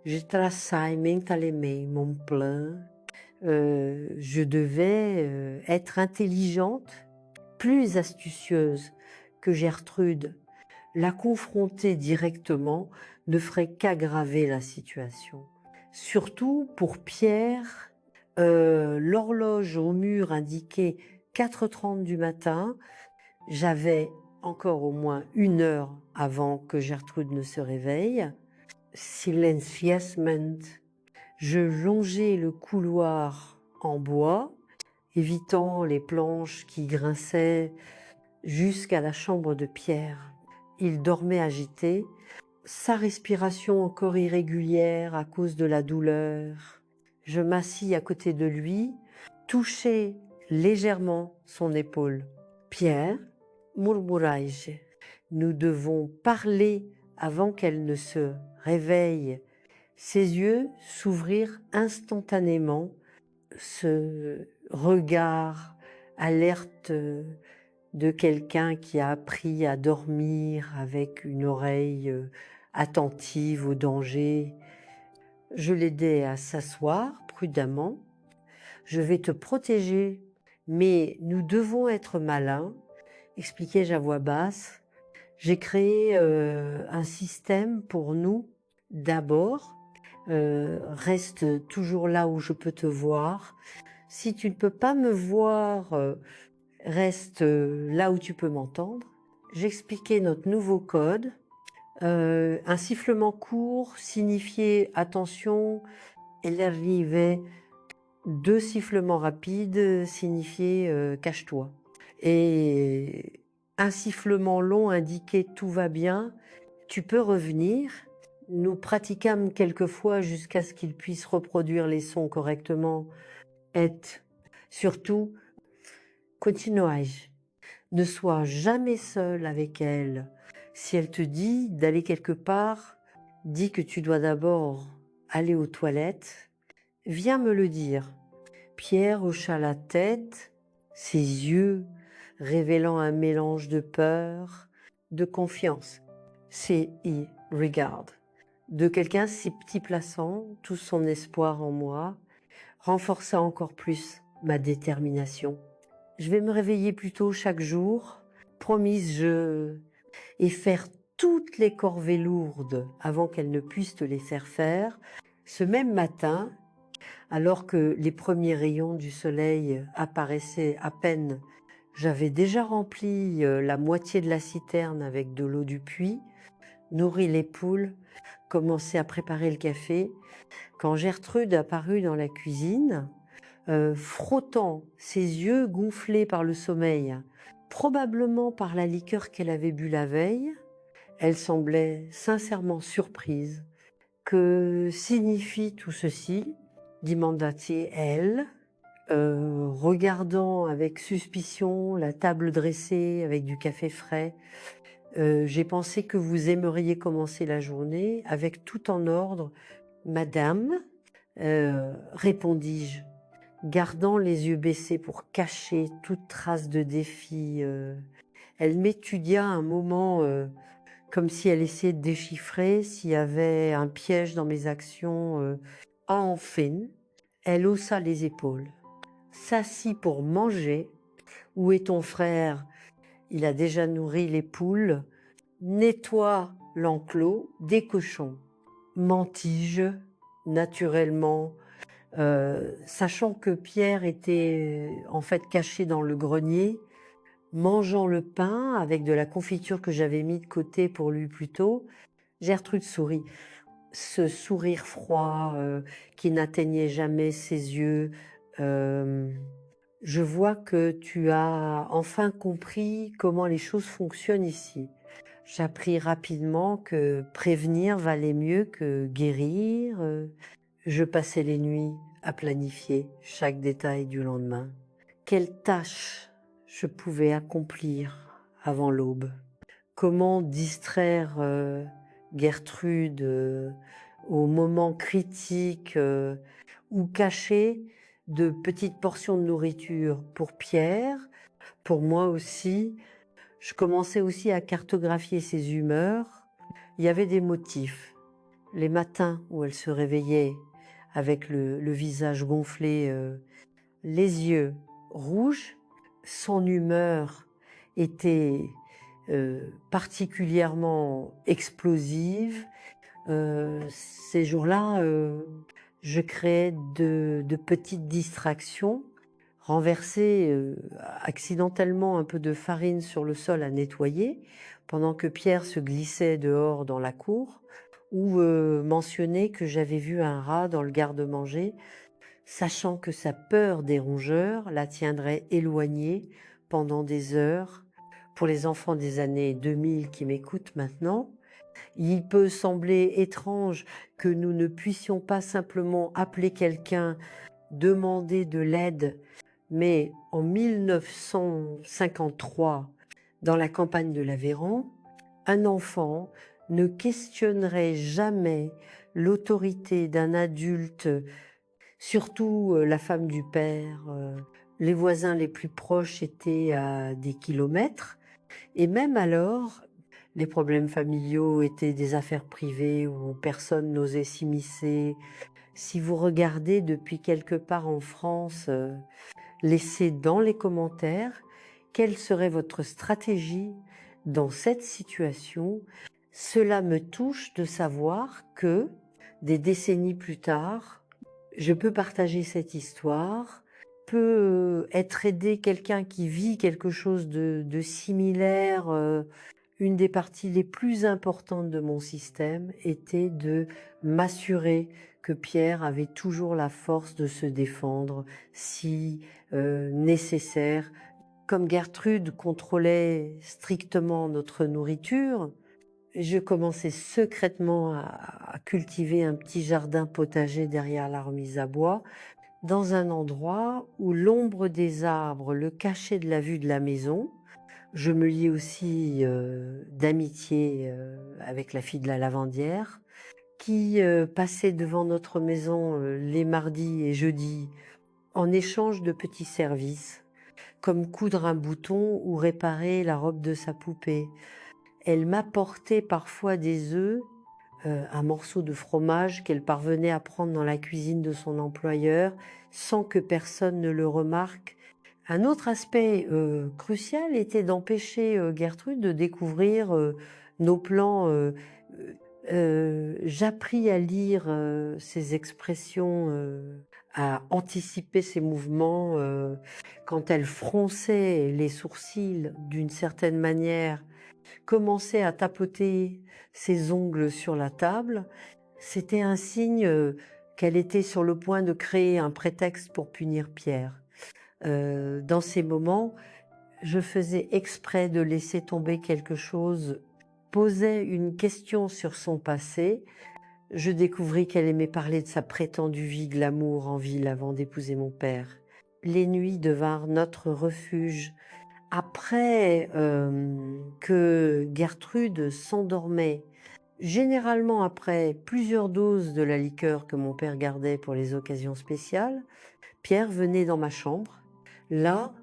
Je traçais mentalement mon plan. Je devais être intelligente, plus astucieuse que Gertrude, La confronter directement ne ferait qu'aggraver la situation. Surtout pour Pierre, l'horloge au mur indiquait 4h30 du matin. J'avais encore au moins 1 heure avant que Gertrude ne se réveille. Silenciosement, je longeais le couloir en bois, évitant les planches qui grinçaient jusqu'à la chambre de Pierre. Il dormait agité, sa respiration encore irrégulière à cause de la douleur. Je m'assis à côté de lui, touchai légèrement son épaule. « Pierre, murmurai-je, nous devons parler avant qu'elle ne se réveille. » Ses yeux s'ouvrirent instantanément, ce regard alerte de quelqu'un qui a appris à dormir avec une oreille attentive au danger. Je l'aidai à s'asseoir prudemment. « Je vais te protéger, mais nous devons être malins, » expliquai-je à voix basse. J'ai créé un système pour nous. D'abord, reste toujours là où je peux te voir. Si tu ne peux pas me voir, reste là où tu peux m'entendre. J'expliquais notre nouveau code. Un sifflement court signifiait attention. Elle arrivait. 2 sifflements rapides signifiaient cache-toi. Et un sifflement long indiquait tout va bien, tu peux revenir. Nous pratiquâmes quelquefois jusqu'à ce qu'il puisse reproduire les sons correctement. Et surtout, continuai-je. Ne sois jamais seul avec elle. Si elle te dit d'aller quelque part, dis que tu dois d'abord aller aux toilettes. Viens me le dire. Pierre hocha la tête, ses yeux révélant un mélange de peur, de confiance. C'est y regarde. De quelqu'un si petit plaçant tout son espoir en moi, renforça encore plus ma détermination. Je vais me réveiller plus tôt chaque jour, promise-je, et faire toutes les corvées lourdes avant qu'elle ne puisse te les faire faire. Ce même matin, alors que les premiers rayons du soleil apparaissaient à peine, j'avais déjà rempli la moitié de la citerne avec de l'eau du puits, nourri les poules, commencé à préparer le café, quand Gertrude apparut dans la cuisine, frottant ses yeux gonflés par le sommeil, probablement par la liqueur qu'elle avait bu la veille. Elle semblait sincèrement surprise. « Que signifie tout ceci ?» demanda-t-elle, regardant avec suspicion la table dressée avec du café frais. J'ai pensé que vous aimeriez commencer la journée avec tout en ordre. Madame, répondis-je, gardant les yeux baissés pour cacher toute trace de défi. Elle m'étudia un moment comme si elle essayait de déchiffrer s'il y avait un piège dans mes actions. Enfin, elle haussa les épaules, s'assit pour manger. Où est ton frère? Il a déjà nourri les poules. Nettoie l'enclos des cochons. Mentis-je, naturellement, sachant que Pierre était en fait caché dans le grenier, mangeant le pain avec de la confiture que j'avais mis de côté pour lui plus tôt. Gertrude sourit. Ce sourire froid qui n'atteignait jamais ses yeux. Je vois que tu as enfin compris comment les choses fonctionnent ici. J'appris rapidement que prévenir valait mieux que guérir. Je passais les nuits à planifier chaque détail du lendemain. Quelle tâche je pouvais accomplir avant l'aube? Comment distraire Gertrude au moment critique ou cacher de petites portions de nourriture pour Pierre, pour moi aussi. Je commençais aussi à cartographier ses humeurs. Il y avait des motifs. Les matins où elle se réveillait avec le visage gonflé, les yeux rouges, son humeur était particulièrement explosives. Ces jours-là, je créais de petites distractions, renverser accidentellement un peu de farine sur le sol à nettoyer, pendant que Pierre se glissait dehors dans la cour, ou mentionner que j'avais vu un rat dans le garde-manger, sachant que sa peur des rongeurs la tiendrait éloignée pendant des heures. Pour les enfants des années 2000 qui m'écoutent maintenant, il peut sembler étrange que nous ne puissions pas simplement appeler quelqu'un, demander de l'aide, mais en 1953, dans la campagne de l'Aveyron, un enfant ne questionnerait jamais l'autorité d'un adulte, surtout la femme du père. Les voisins les plus proches étaient à des kilomètres, et même alors, les problèmes familiaux étaient des affaires privées où personne n'osait s'immiscer. Si vous regardez depuis quelque part en France, laissez dans les commentaires quelle serait votre stratégie dans cette situation. Cela me touche de savoir que, des décennies plus tard, je peux partager cette histoire, peut être aidé quelqu'un qui vit quelque chose de similaire. Une des parties les plus importantes de mon système était de m'assurer que Pierre avait toujours la force de se défendre si nécessaire. Comme Gertrude contrôlait strictement notre nourriture, je commençais secrètement à cultiver un petit jardin potager derrière la remise à bois, dans un endroit où l'ombre des arbres le cachait de la vue de la maison. Je me liais aussi d'amitié avec la fille de la lavandière, qui passait devant notre maison les mardis et jeudis en échange de petits services, comme coudre un bouton ou réparer la robe de sa poupée. Elle m'apportait parfois des œufs, un morceau de fromage qu'elle parvenait à prendre dans la cuisine de son employeur sans que personne ne le remarque. Un autre aspect crucial était d'empêcher Gertrude de découvrir nos plans. J'appris à lire ses expressions, à anticiper ses mouvements. Quand elle fronçait les sourcils d'une certaine manière, commençait à tapoter ses ongles sur la table, c'était un signe qu'elle était sur le point de créer un prétexte pour punir Pierre. Dans ces moments, je faisais exprès de laisser tomber quelque chose, posais une question sur son passé. Je découvris qu'elle aimait parler de sa prétendue vie glamour en ville avant d'épouser mon père. Les nuits devinrent notre refuge. Après que Gertrude s'endormait, généralement après plusieurs doses de la liqueur que mon père gardait pour les occasions spéciales, Pierre venait dans ma chambre. Là,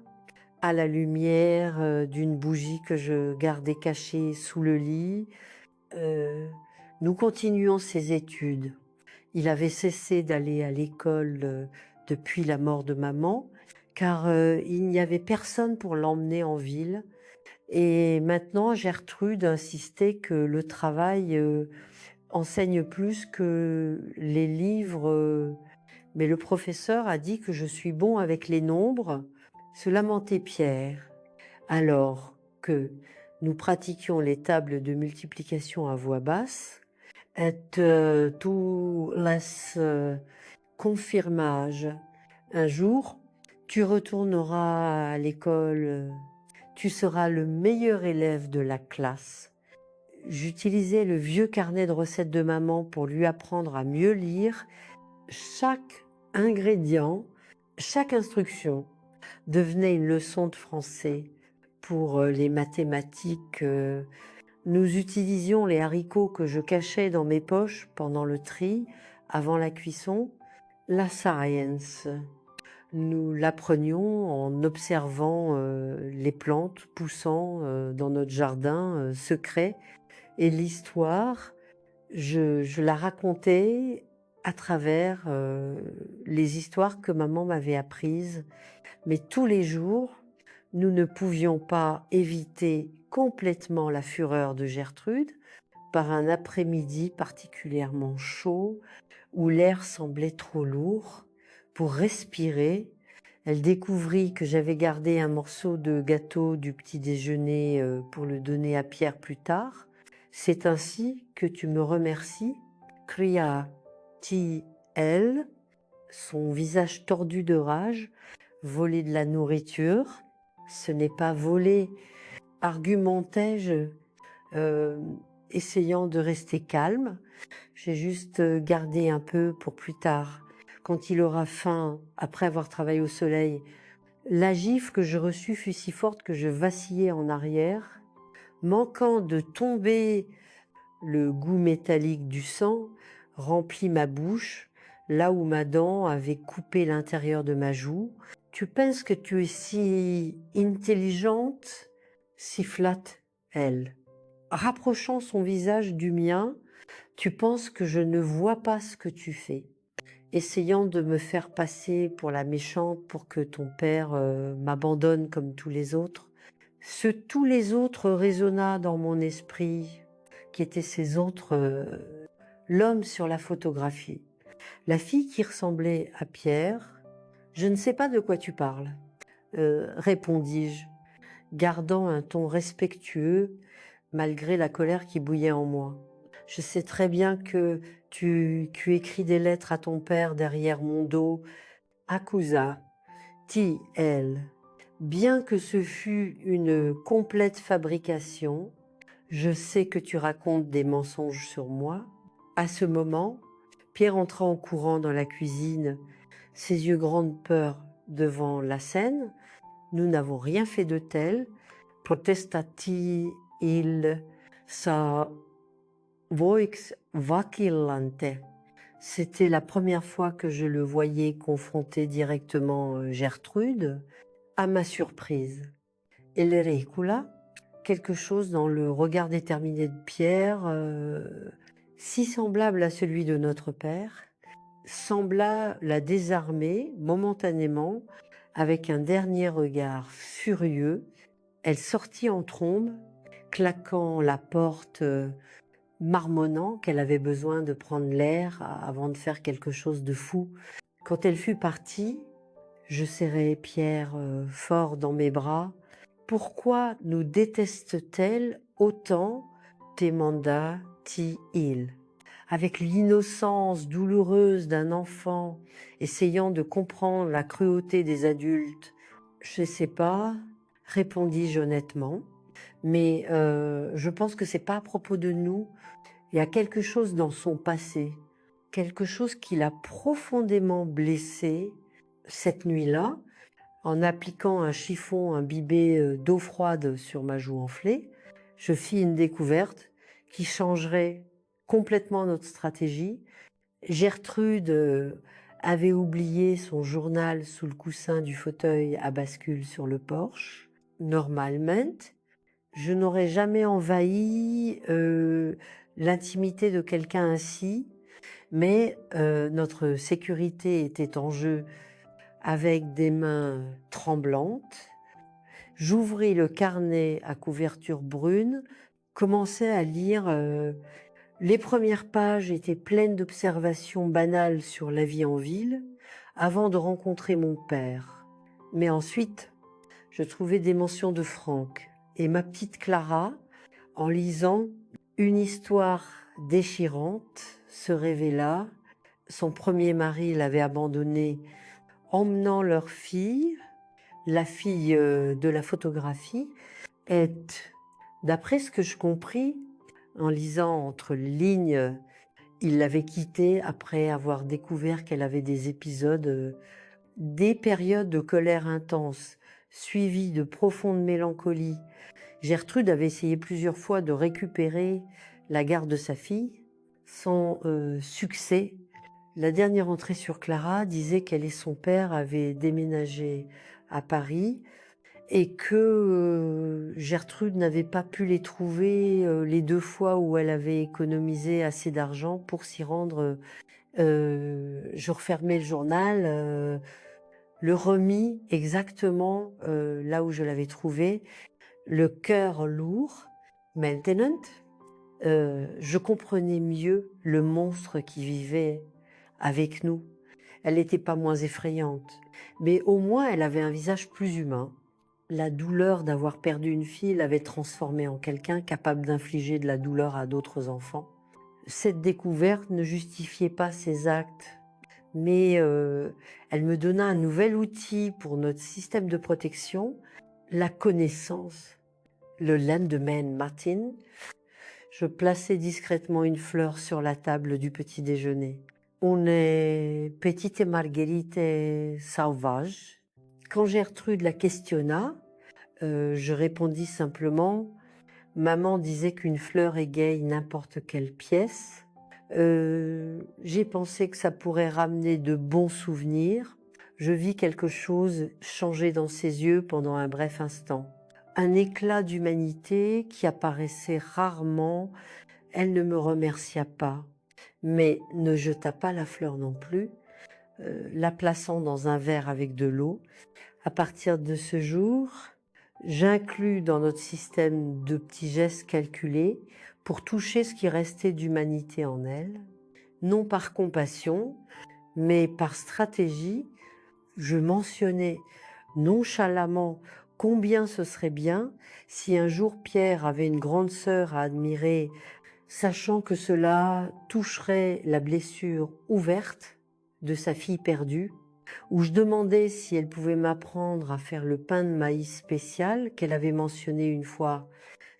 à la lumière d'une bougie que je gardais cachée sous le lit, nous continuions ses études. Il avait cessé d'aller à l'école depuis la mort de maman, car il n'y avait personne pour l'emmener en ville. Et maintenant, Gertrude insistait que le travail enseigne plus que les livres. Mais le professeur a dit que je suis bon avec les nombres, se lamentait Pierre, alors que nous pratiquions les tables de multiplication à voix basse. Et tu laisses confirmage. Un jour, tu retourneras à l'école, tu seras le meilleur élève de la classe. J'utilisais le vieux carnet de recettes de maman pour lui apprendre à mieux lire. Chaque ingrédient, chaque instruction devenait une leçon de français. Pour les mathématiques, nous utilisions les haricots que je cachais dans mes poches pendant le tri, avant la cuisson. La science, nous l'apprenions en observant les plantes poussant dans notre jardin secret. Et l'histoire, je la racontais à travers les histoires que maman m'avait apprises. Mais tous les jours, nous ne pouvions pas éviter complètement la fureur de Gertrude par un après-midi particulièrement chaud où l'air semblait trop lourd. Pour respirer, elle découvrit que j'avais gardé un morceau de gâteau du petit déjeuner pour le donner à Pierre plus tard. C'est ainsi que tu me remercies, cria-t-elle, son visage tordu de rage. Voler de la nourriture, ce n'est pas voler, argumentai-je, essayant de rester calme. J'ai juste gardé un peu pour plus tard, quand il aura faim, après avoir travaillé au soleil. La gifle que je reçus fut si forte que je vacillai en arrière, manquant de tomber. Le goût métallique du sang remplit ma bouche, là où ma dent avait coupé l'intérieur de ma joue. Tu penses que tu es si intelligente, siffla-t-elle, rapprochant son visage du mien. Tu penses que je ne vois pas ce que tu fais, essayant de me faire passer pour la méchante pour que ton père m'abandonne comme tous les autres. Ce tous les autres résonna dans mon esprit, qui étaient ces autres, l'homme sur la photographie, la fille qui ressemblait à Pierre. Je ne sais pas de quoi tu parles, répondis-je, gardant un ton respectueux malgré la colère qui bouillait en moi. Je sais très bien que tu écris des lettres à ton père derrière mon dos, accusa-t-elle. Bien que ce fût une complète fabrication, je sais que tu racontes des mensonges sur moi. À ce moment, Pierre entra en courant dans la cuisine, ses yeux grands de peur devant la scène. Nous n'avons rien fait de tel, protesta-t-il, sa voix vacillante. C'était la première fois que je le voyais confronter directement Gertrude. À ma surprise, elle recula, quelque chose dans le regard déterminé de Pierre, si semblable à celui de notre père, sembla la désarmer momentanément. Avec un dernier regard furieux, elle sortit en trombe, claquant la porte, marmonnant qu'elle avait besoin de prendre l'air avant de faire quelque chose de fou. Quand elle fut partie, je serrai Pierre fort dans mes bras. Pourquoi nous déteste-t-elle autant, demanda-t-il, avec l'innocence douloureuse d'un enfant essayant de comprendre la cruauté des adultes. Je ne sais pas, répondis-je honnêtement, mais je pense que c'est pas à propos de nous. Il y a quelque chose dans son passé, quelque chose qui l'a profondément blessée cette nuit-là, en appliquant un chiffon imbibé d'eau froide sur ma joue enflée. Je fis une découverte qui changerait complètement notre stratégie. Gertrude avait oublié son journal sous le coussin du fauteuil à bascule sur le porche. Normalement, je n'aurais jamais envahi l'intimité de quelqu'un ainsi, mais notre sécurité était en jeu. Avec des mains tremblantes, j'ouvris le carnet à couverture brune, commençai à lire. Les premières pages étaient pleines d'observations banales sur la vie en ville, avant de rencontrer mon père. Mais ensuite, je trouvais des mentions de Franck et ma petite Clara, en lisant une histoire déchirante, se révéla. Son premier mari l'avait abandonnée, emmenant leur fille. La fille de la photographie est, d'après ce que je compris, en lisant entre les lignes, il l'avait quittée après avoir découvert qu'elle avait des épisodes, des périodes de colère intense, suivies de profonde mélancolie. Gertrude avait essayé plusieurs fois de récupérer la garde de sa fille, sans succès. La dernière entrée sur Clara disait qu'elle et son père avaient déménagé à Paris et que Gertrude n'avait pas pu les trouver les 2 fois où elle avait économisé assez d'argent pour s'y rendre. Je refermais le journal, le remis exactement là où je l'avais trouvé. le cœur lourd, maintenant, je comprenais mieux le monstre qui vivait avec nous. Elle n'était pas moins effrayante, mais au moins elle avait un visage plus humain. La douleur d'avoir perdu une fille l'avait transformée en quelqu'un capable d'infliger de la douleur à d'autres enfants. Cette découverte ne justifiait pas ses actes, mais elle me donna un nouvel outil pour notre système de protection, la connaissance. Le lendemain matin, je plaçais discrètement une fleur sur la table du petit déjeuner. Une petite marguerite sauvage. Quand Gertrude la questionna, je répondis simplement « Maman disait qu'une fleur égaye n'importe quelle pièce. J'ai pensé que ça pourrait ramener de bons souvenirs. Je vis quelque chose changer dans ses yeux pendant un bref instant. Un éclat d'humanité qui apparaissait rarement. Elle ne me remercia pas, mais ne jeta pas la fleur non plus, la plaçant dans un verre avec de l'eau. À partir de ce jour, j'inclus dans notre système de petits gestes calculés pour toucher ce qui restait d'humanité en elle, non par compassion, mais par stratégie. Je mentionnais nonchalamment combien ce serait bien si un jour Pierre avait une grande sœur à admirer, sachant que cela toucherait la blessure ouverte de sa fille perdue, où je demandais si elle pouvait m'apprendre à faire le pain de maïs spécial qu'elle avait mentionné une fois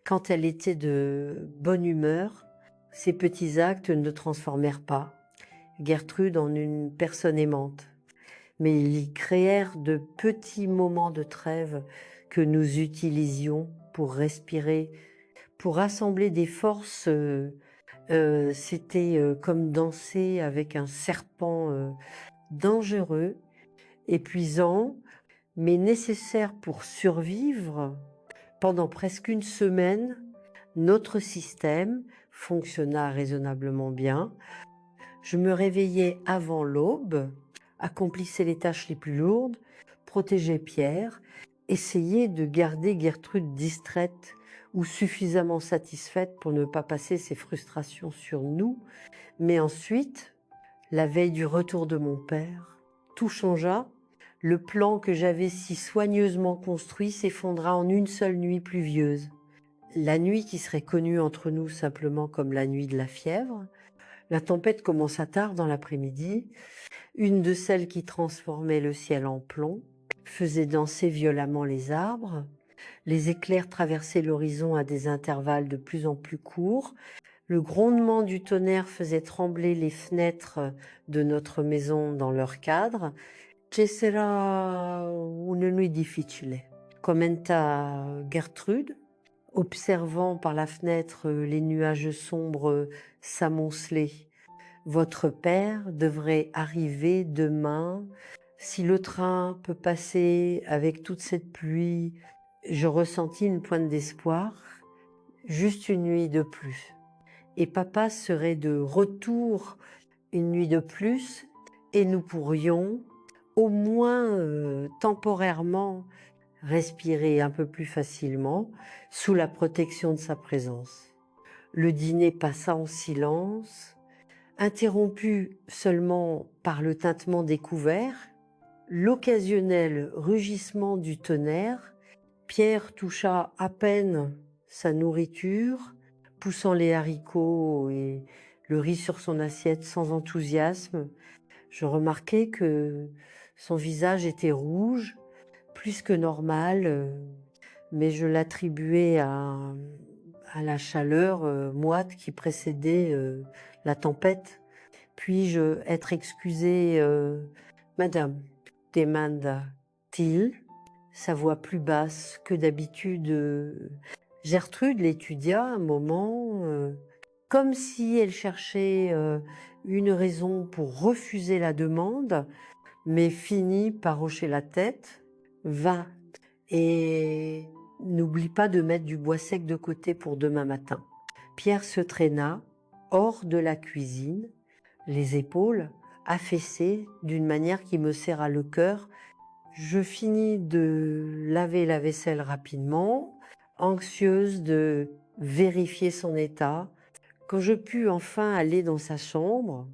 quand elle était de bonne humeur. Ces petits actes ne transformèrent pas Gertrude en une personne aimante, mais ils y créèrent de petits moments de trêve que nous utilisions pour respirer, pour rassembler des forces. C'était comme danser avec un serpent dangereux, épuisant, mais nécessaire pour survivre. Pendant presque une semaine, notre système fonctionna raisonnablement bien. Je me réveillais avant l'aube, accomplissais les tâches les plus lourdes, protégeais Pierre, essayais de garder Gertrude distraite ou suffisamment satisfaite pour ne pas passer ses frustrations sur nous. Mais ensuite, la veille du retour de mon père, tout changea. Le plan que j'avais si soigneusement construit s'effondra en une seule nuit pluvieuse. La nuit qui serait connue entre nous simplement comme la nuit de la fièvre. La tempête commença tard dans l'après-midi, une de celles qui transformaient le ciel en plomb, faisait danser violemment les arbres, les éclairs traversaient l'horizon à des intervalles de plus en plus courts, le grondement du tonnerre faisait trembler les fenêtres de notre maison dans leur cadre. Ce sera une nuit difficile, commenta Gertrude, observant par la fenêtre les nuages sombres s'amonceler. Votre père devrait arriver demain. Si le train peut passer avec toute cette pluie, je ressentis une pointe d'espoir. Juste une nuit de plus. Et papa serait de retour une nuit de plus et nous pourrions au moins temporairement respirer un peu plus facilement sous la protection de sa présence. Le dîner passa en silence, interrompu seulement par le tintement des couverts, l'occasionnel rugissement du tonnerre. Pierre toucha à peine sa nourriture, poussant les haricots et le riz sur son assiette sans enthousiasme. Je remarquai que son visage était rouge, plus que normal, mais je l'attribuais à la chaleur moite qui précédait la tempête. Puis-je être excusée, madame, demanda-t-il, sa voix plus basse que d'habitude. Gertrude l'étudia un moment, comme si elle cherchait une raison pour refuser la demande, mais finit par hocher la tête. Va et n'oublie pas de mettre du bois sec de côté pour demain matin. Pierre se traîna hors de la cuisine, les épaules affaissées d'une manière qui me serra le cœur. Je finis de laver la vaisselle rapidement, anxieuse de vérifier son état. Quand je pus enfin aller dans sa chambre,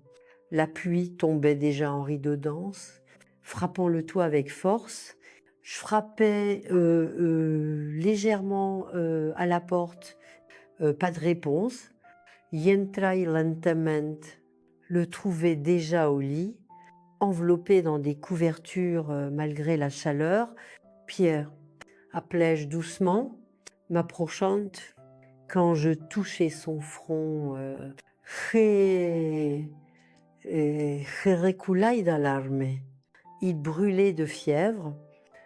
la pluie tombait déjà en rideau dense, frappant le toit avec force. Je frappais légèrement à la porte, pas de réponse. Y entrai lentament, le trouvai déjà au lit, enveloppé dans des couvertures malgré la chaleur. Pierre, appelai-je doucement, m'approchant. Quand je touchai son front, reculai d'alarme. Il brûlait de fièvre.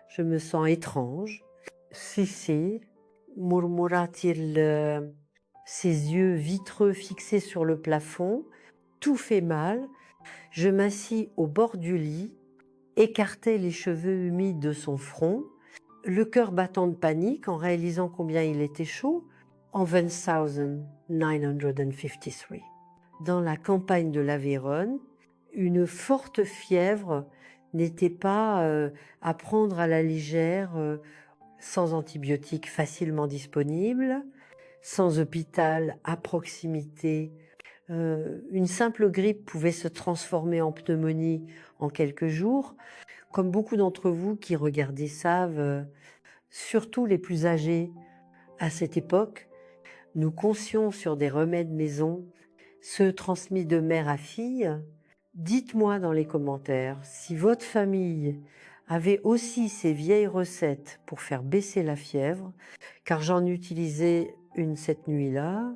Je me sens étrange. Si, murmura-t-il, ses yeux vitreux fixés sur le plafond. Tout fait mal. Je m'assis au bord du lit, écartai les cheveux humides de son front, le cœur battant de panique en réalisant combien il était chaud. En 20,953. Dans la campagne de l'Aveyron, une forte fièvre n'était pas à prendre à la légère, sans antibiotiques facilement disponibles, sans hôpital à proximité. Une simple grippe pouvait se transformer en pneumonie en quelques jours. Comme beaucoup d'entre vous qui regardez savent, surtout les plus âgés, à cette époque, nous comptions sur des remèdes maison, ceux transmis de mère à fille. Dites-moi dans les commentaires si votre famille avait aussi ces vieilles recettes pour faire baisser la fièvre, car j'en utilisais une cette nuit-là,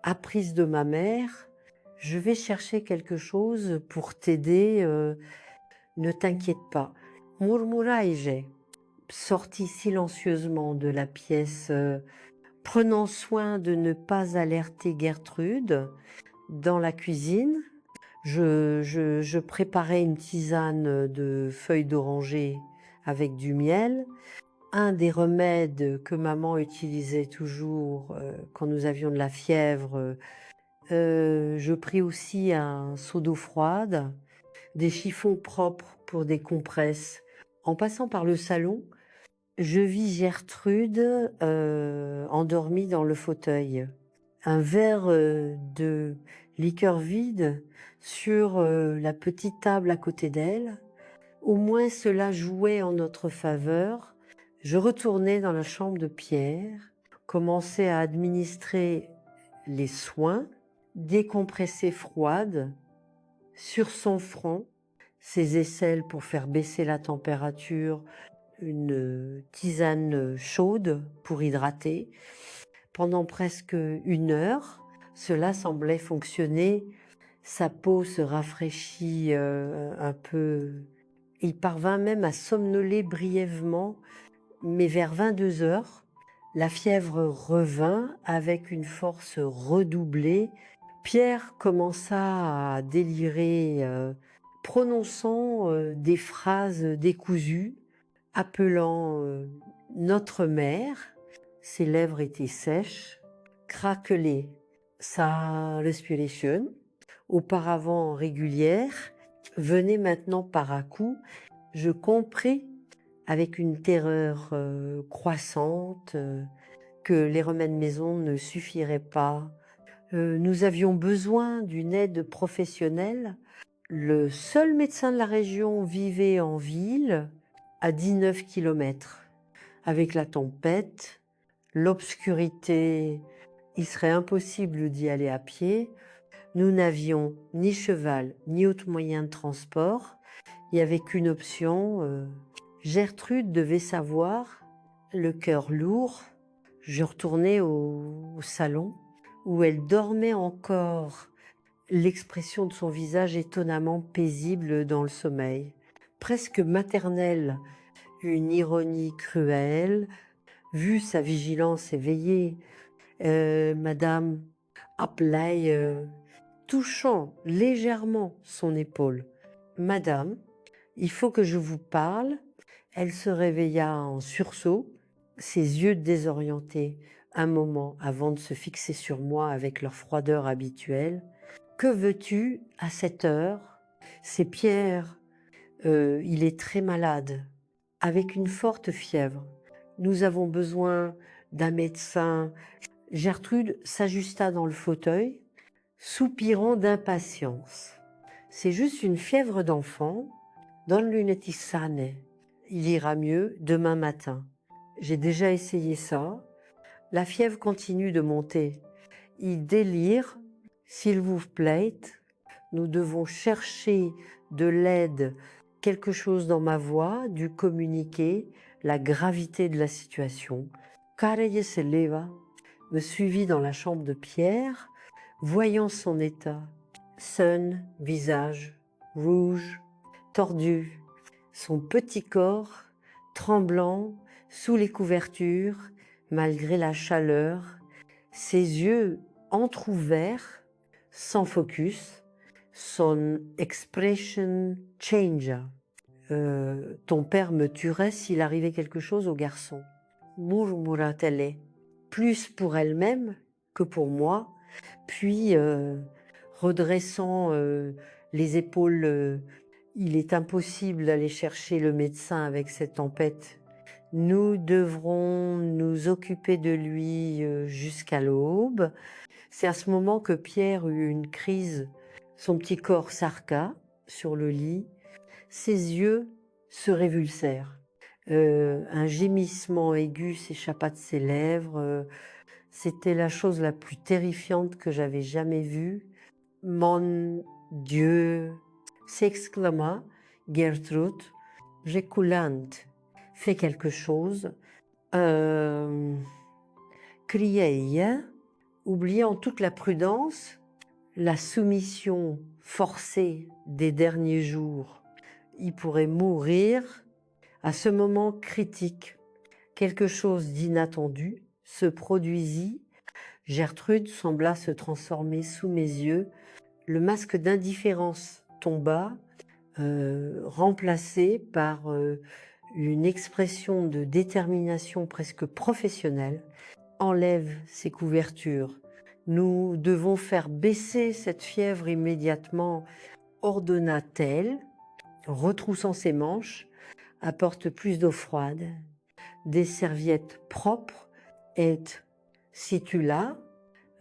apprise de ma mère. Je vais chercher quelque chose pour t'aider, ne t'inquiète pas. Murmurai-je, sorti silencieusement de la pièce, prenant soin de ne pas alerter Gertrude. Dans la cuisine, je préparais une tisane de feuilles d'oranger avec du miel, un des remèdes que maman utilisait toujours quand nous avions de la fièvre. Je pris aussi un seau d'eau froide, des chiffons propres pour des compresses. En passant par le salon, je vis Gertrude endormie dans le fauteuil. Un verre de liqueur vide sur la petite table à côté d'elle. Au moins cela jouait en notre faveur. Je retournai dans la chambre de Pierre, commençai à administrer les soins, décompresser froide sur son front, ses aisselles pour faire baisser la température, une tisane chaude pour hydrater. Pendant presque 1 heure, cela semblait fonctionner. Sa peau se rafraîchit un peu. Il parvint même à somnoler brièvement, mais vers 22 heures, la fièvre revint avec une force redoublée. Pierre commença à délirer, prononçant des phrases décousues, appelant notre mère. Ses lèvres étaient sèches, craquelées. Sa respiration, auparavant régulière, venait maintenant par à-coups. Je compris avec une terreur croissante que les remèdes maison ne suffiraient pas. Nous avions besoin d'une aide professionnelle. Le seul médecin de la région vivait en ville, à 19 kilomètres. Avec la tempête, l'obscurité, il serait impossible d'y aller à pied. Nous n'avions ni cheval, ni autre moyen de transport. Il n'y avait qu'une option. Gertrude devait savoir, le cœur lourd. Je retournai au salon où elle dormait encore, l'expression de son visage étonnamment paisible dans le sommeil. Presque maternelle, une ironie cruelle. Vu sa vigilance éveillée, Madame appelait, touchant légèrement son épaule. « Madame, il faut que je vous parle. » Elle se réveilla en sursaut, ses yeux désorientés un moment avant de se fixer sur moi avec leur froideur habituelle. « Que veux-tu à cette heure ? C'est Pierre. Il est très malade, avec une forte fièvre. Nous avons besoin d'un médecin. Gertrude s'ajusta dans le fauteuil, soupirant d'impatience. C'est juste une fièvre d'enfant. Donne-lui une tisane. Il ira mieux demain matin. J'ai déjà essayé ça. La fièvre continue de monter. Il délire. S'il vous plaît, nous devons chercher de l'aide, quelque chose dans ma voix, du communiquer, la gravité de la situation. Careye se leva, me suivit dans la chambre de Pierre, voyant son état, seul, visage rouge, tordu, son petit corps tremblant sous les couvertures, malgré la chaleur, ses yeux entr'ouverts, sans focus, son expression change. Ton père me tuerait s'il arrivait quelque chose au garçon. Murmura-t-elle, plus pour elle-même que pour moi, puis redressant les épaules, il est impossible d'aller chercher le médecin avec cette tempête. Nous devrons nous occuper de lui jusqu'à l'aube. C'est à ce moment que Pierre eut une crise. Son petit corps s'arqua sur le lit. Ses yeux se révulsèrent. Un gémissement aigu s'échappa de ses lèvres. C'était la chose la plus terrifiante que j'avais jamais vue. « Mon Dieu !» s'exclama Gertrude, reculante. « Fais quelque chose. » criai, oubliant toute la prudence, la soumission forcée des derniers jours. Il pourrait mourir. À ce moment critique, quelque chose d'inattendu se produisit. Gertrude sembla se transformer sous mes yeux. Le masque d'indifférence tomba, remplacé par une expression de détermination presque professionnelle. Enlève ces couvertures. Nous devons faire baisser cette fièvre immédiatement, ordonna-t-elle, retroussant ses manches. Apporte plus d'eau froide, des serviettes propres et, si tu l'as,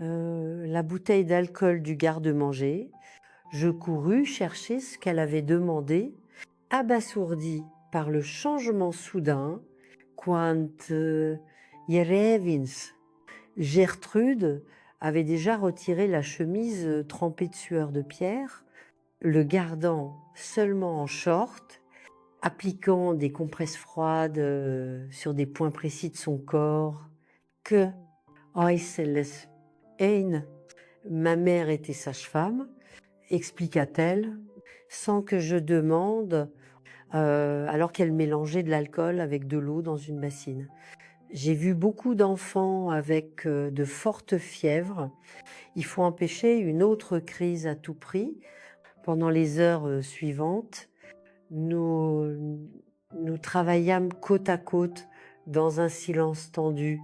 la bouteille d'alcool du garde-manger. Je courus chercher ce qu'elle avait demandé, abasourdi par le changement soudain, quand Jerevins, Gertrude avait déjà retiré la chemise trempée de sueur de Pierre, le gardant seulement en short, appliquant des compresses froides sur des points précis de son corps. Que Aiselles Ein, ma mère était sage-femme, expliqua-t-elle, sans que je demande, alors qu'elle mélangeait de l'alcool avec de l'eau dans une bassine. J'ai vu beaucoup d'enfants avec de fortes fièvres. Il faut empêcher une autre crise à tout prix. Pendant les heures suivantes, nous travaillâmes côte à côte dans un silence tendu,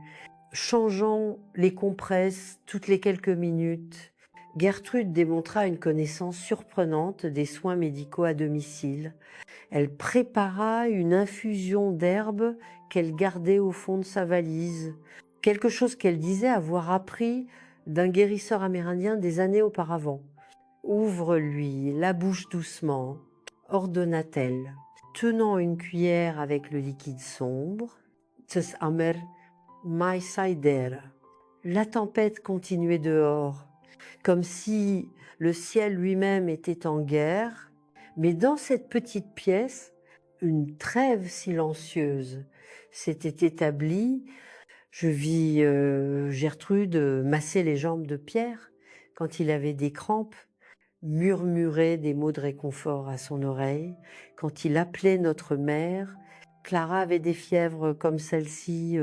changeant les compresses toutes les quelques minutes. Gertrude démontra une connaissance surprenante des soins médicaux à domicile. Elle prépara une infusion d'herbes qu'elle gardait au fond de sa valise, quelque chose qu'elle disait avoir appris d'un guérisseur amérindien des années auparavant. « Ouvre-lui la bouche doucement », ordonna-t-elle, tenant une cuillère avec le liquide sombre. « Tes amer mai saider ». La tempête continuait dehors, comme si le ciel lui-même était en guerre, mais dans cette petite pièce, une trêve silencieuse s'était établie. Je vis Gertrude masser les jambes de Pierre quand il avait des crampes, murmurer des mots de réconfort à son oreille. Quand il appelait notre mère, Clara avait des fièvres comme celle-ci,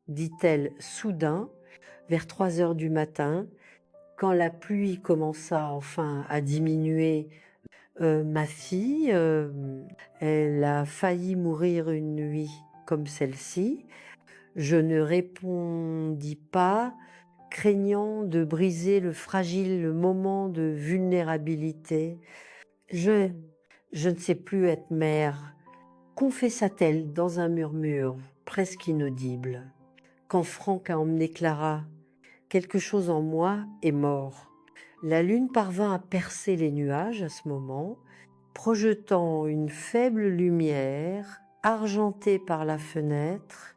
dit-elle soudain, vers 3 heures du matin, quand la pluie commença enfin à diminuer. Ma fille, elle a failli mourir une nuit comme celle-ci. Je ne répondis pas, craignant de briser le fragile moment de vulnérabilité. Je ne sais plus être mère, confessa-t-elle dans un murmure presque inaudible. quand Franck a emmené Clara, quelque chose en moi est mort. La lune parvint à percer les nuages à ce moment, projetant une faible lumière argentée par la fenêtre,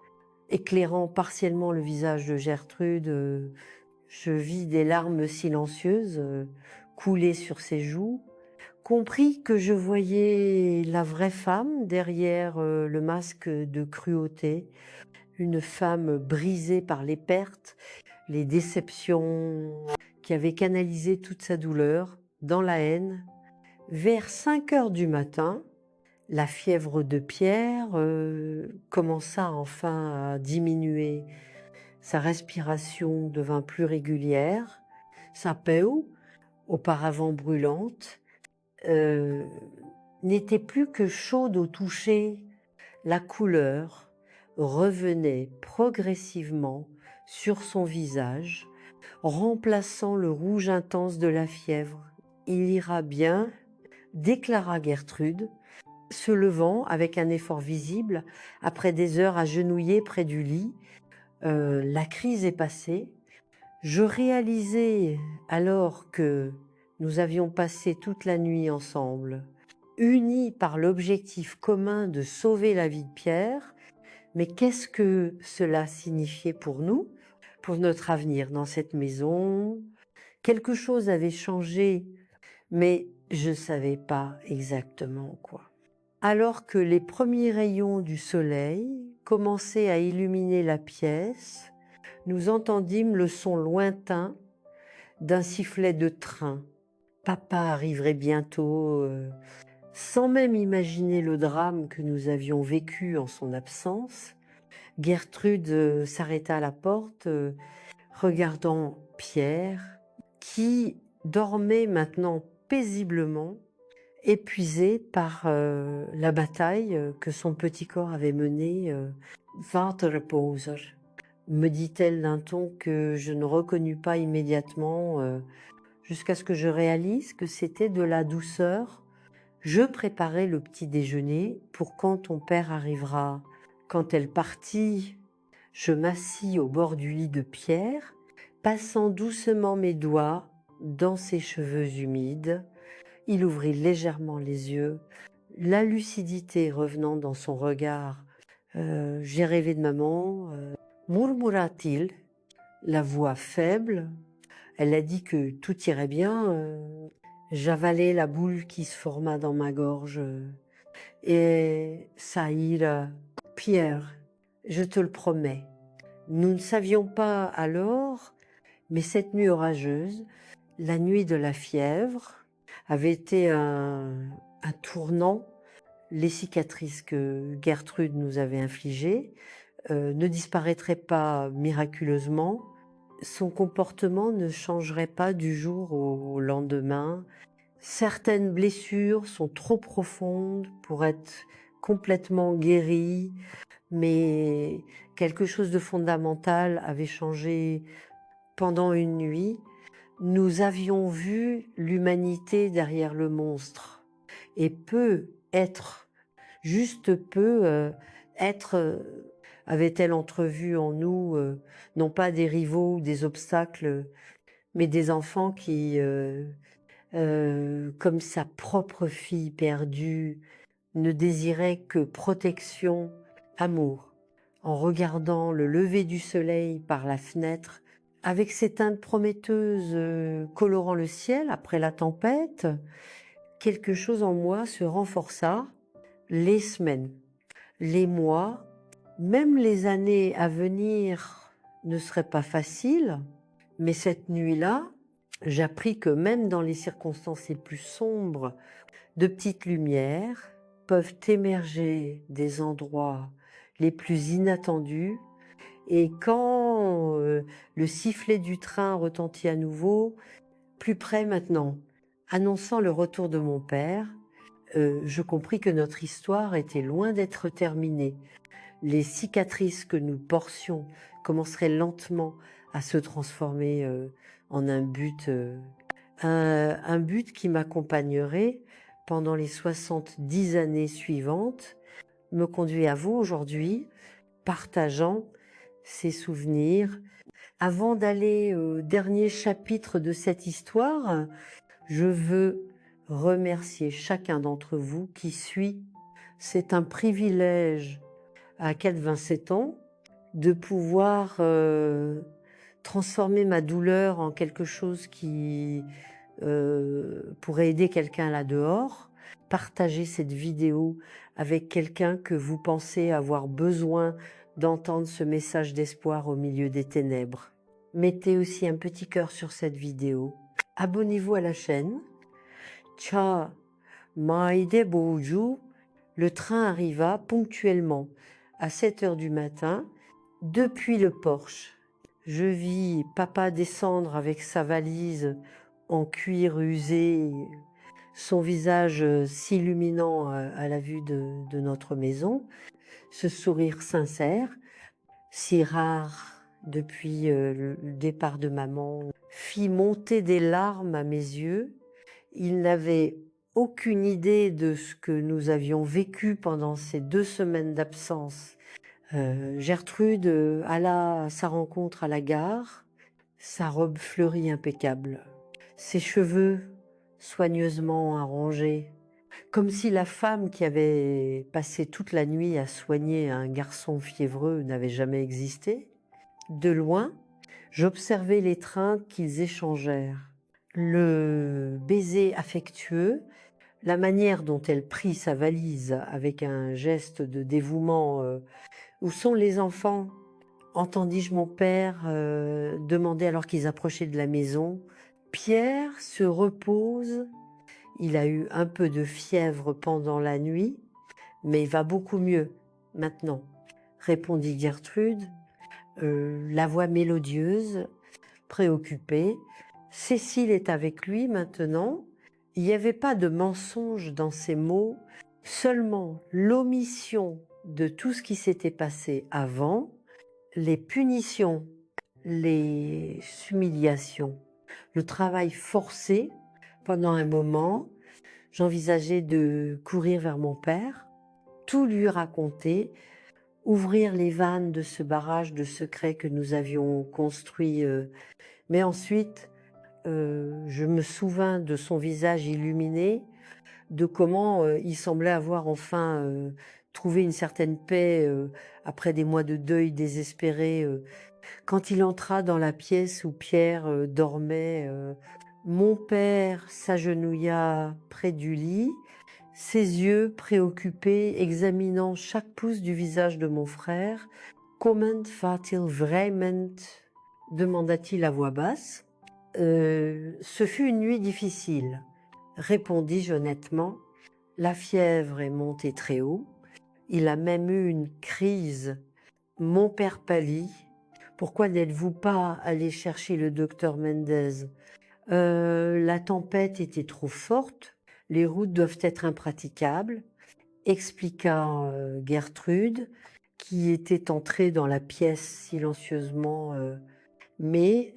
éclairant partiellement le visage de Gertrude. Je vis des larmes silencieuses couler sur ses joues, compris que je voyais la vraie femme derrière le masque de cruauté, une femme brisée par les pertes, les déceptions, qui avait canalisé toute sa douleur dans la haine. Vers 5 heures du matin, la fièvre de Pierre commença enfin à diminuer. Sa respiration devint plus régulière. Sa peau, auparavant brûlante, n'était plus que chaude au toucher. La couleur revenait progressivement sur son visage, remplaçant le rouge intense de la fièvre. Il ira bien, déclara Gertrude, se levant avec un effort visible après des heures agenouillée près du lit. La crise est passée. Je réalisais alors que nous avions passé toute la nuit ensemble, unis par l'objectif commun de sauver la vie de Pierre. Mais qu'est-ce que cela signifiait pour nous, pour notre avenir dans cette maison? Quelque chose avait changé, mais je ne savais pas exactement quoi. Alors que les premiers rayons du soleil commençaient à illuminer la pièce, nous entendîmes le son lointain d'un sifflet de train. Papa arriverait bientôt. Sans même imaginer le drame que nous avions vécu en son absence, Gertrude s'arrêta à la porte, regardant Pierre, qui dormait maintenant paisiblement, épuisé par la bataille que son petit corps avait menée. Va te reposer, me dit-elle d'un ton que je ne reconnus pas immédiatement, jusqu'à ce que je réalise que c'était de la douceur. Je préparais le petit déjeuner pour quand ton père arrivera. Quand elle partit, je m'assis au bord du lit de Pierre, passant doucement mes doigts dans ses cheveux humides. Il ouvrit légèrement les yeux, la lucidité revenant dans son regard. J'ai rêvé de maman, murmura-t-il, la voix faible. Elle a dit que tout irait bien. J'avalais la boule qui se forma dans ma gorge. Et ça ira, Pierre, je te le promets. Nous ne savions pas alors, mais cette nuit orageuse, la nuit de la fièvre, avait été un tournant. Les cicatrices que Gertrude nous avait infligées ne disparaîtraient pas miraculeusement. Son comportement ne changerait pas du jour au lendemain. Certaines blessures sont trop profondes pour être complètement guéries, mais quelque chose de fondamental avait changé pendant une nuit. Nous avions vu l'humanité derrière le monstre. Et juste peu être, avait-elle entrevu en nous, non pas des rivaux ou des obstacles, mais des enfants qui, comme sa propre fille perdue, ne désiraient que protection, amour. En regardant le lever du soleil par la fenêtre, avec ses teintes prometteuses colorant le ciel après la tempête, quelque chose en moi se renforça. Les semaines, les mois, même les années à venir ne seraient pas faciles, mais cette nuit-là, j'appris que même dans les circonstances les plus sombres, de petites lumières peuvent émerger des endroits les plus inattendus. Et quand le sifflet du train retentit à nouveau, plus près maintenant, annonçant le retour de mon père, je compris que notre histoire était loin d'être terminée. Les cicatrices que nous portions commenceraient lentement à se transformer en un but qui m'accompagnerait pendant les 70 années suivantes, me conduit à vous aujourd'hui, partageant ses souvenirs. Avant d'aller au dernier chapitre de cette histoire, je veux remercier chacun d'entre vous qui suit. C'est un privilège à 27 ans de pouvoir transformer ma douleur en quelque chose qui pourrait aider quelqu'un là dehors. Partager cette vidéo avec quelqu'un que vous pensez avoir besoin d'entendre ce message d'espoir au milieu des ténèbres. Mettez aussi un petit cœur sur cette vidéo. Abonnez-vous à la chaîne. Ciao, Maïde Boujou. Le train arriva ponctuellement à 7 heures du matin depuis le porche. Je vis papa descendre avec sa valise en cuir usé, son visage s'illuminant à la vue de notre maison, ce sourire sincère, si rare depuis le départ de maman, fit monter des larmes à mes yeux. Il n'avait aucune idée de ce que nous avions vécu pendant ces 2 semaines d'absence. Gertrude alla à sa rencontre à la gare, sa robe fleurie impeccable, ses cheveux soigneusement arrangés, comme si la femme qui avait passé toute la nuit à soigner un garçon fiévreux n'avait jamais existé. De loin, j'observais l'étreinte qu'ils échangèrent, le baiser affectueux, la manière dont elle prit sa valise avec un geste de dévouement. Où sont les enfants? Entendis-je mon père demander alors qu'ils approchaient de la maison. Pierre se repose. Il a eu un peu de fièvre pendant la nuit, mais il va beaucoup mieux maintenant, répondit Gertrude, la voix mélodieuse, préoccupée. Cécile est avec lui maintenant. Il n'y avait pas de mensonge dans ces mots, seulement l'omission de tout ce qui s'était passé avant, les punitions, les humiliations, le travail forcé. Pendant un moment, j'envisageais de courir vers mon père, tout lui raconter, ouvrir les vannes de ce barrage de secrets que nous avions construit. Mais ensuite, je me souvins de son visage illuminé, de comment il semblait avoir enfin trouvé une certaine paix après des mois de deuil désespéré. Quand il entra dans la pièce où Pierre dormait, mon père s'agenouilla près du lit, ses yeux préoccupés examinant chaque pouce du visage de mon frère. « Comment va-t-il vraiment ?» demanda-t-il à voix basse. Ce fut une nuit difficile, répondis-je honnêtement. La fièvre est montée très haut. Il a même eu une crise. Mon père pâlit. Pourquoi n'êtes-vous pas allé chercher le docteur Mendez? La tempête était trop forte. Les routes doivent être impraticables, expliqua Gertrude, qui était entrée dans la pièce silencieusement. Mais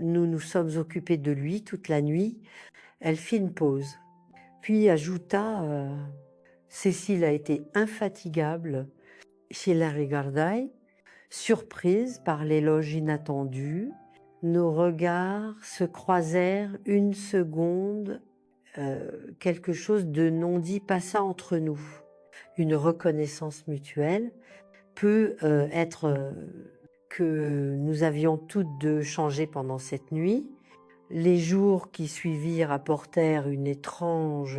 nous nous sommes occupés de lui toute la nuit. Elle fit une pause, puis ajouta Cécile a été infatigable chez la Rigardaille, surprise par l'éloge inattendu. Nos regards se croisèrent une seconde. Quelque chose de non dit passa entre nous. Une reconnaissance mutuelle peut être que nous avions toutes deux changé pendant cette nuit. Les jours qui suivirent apportèrent une étrange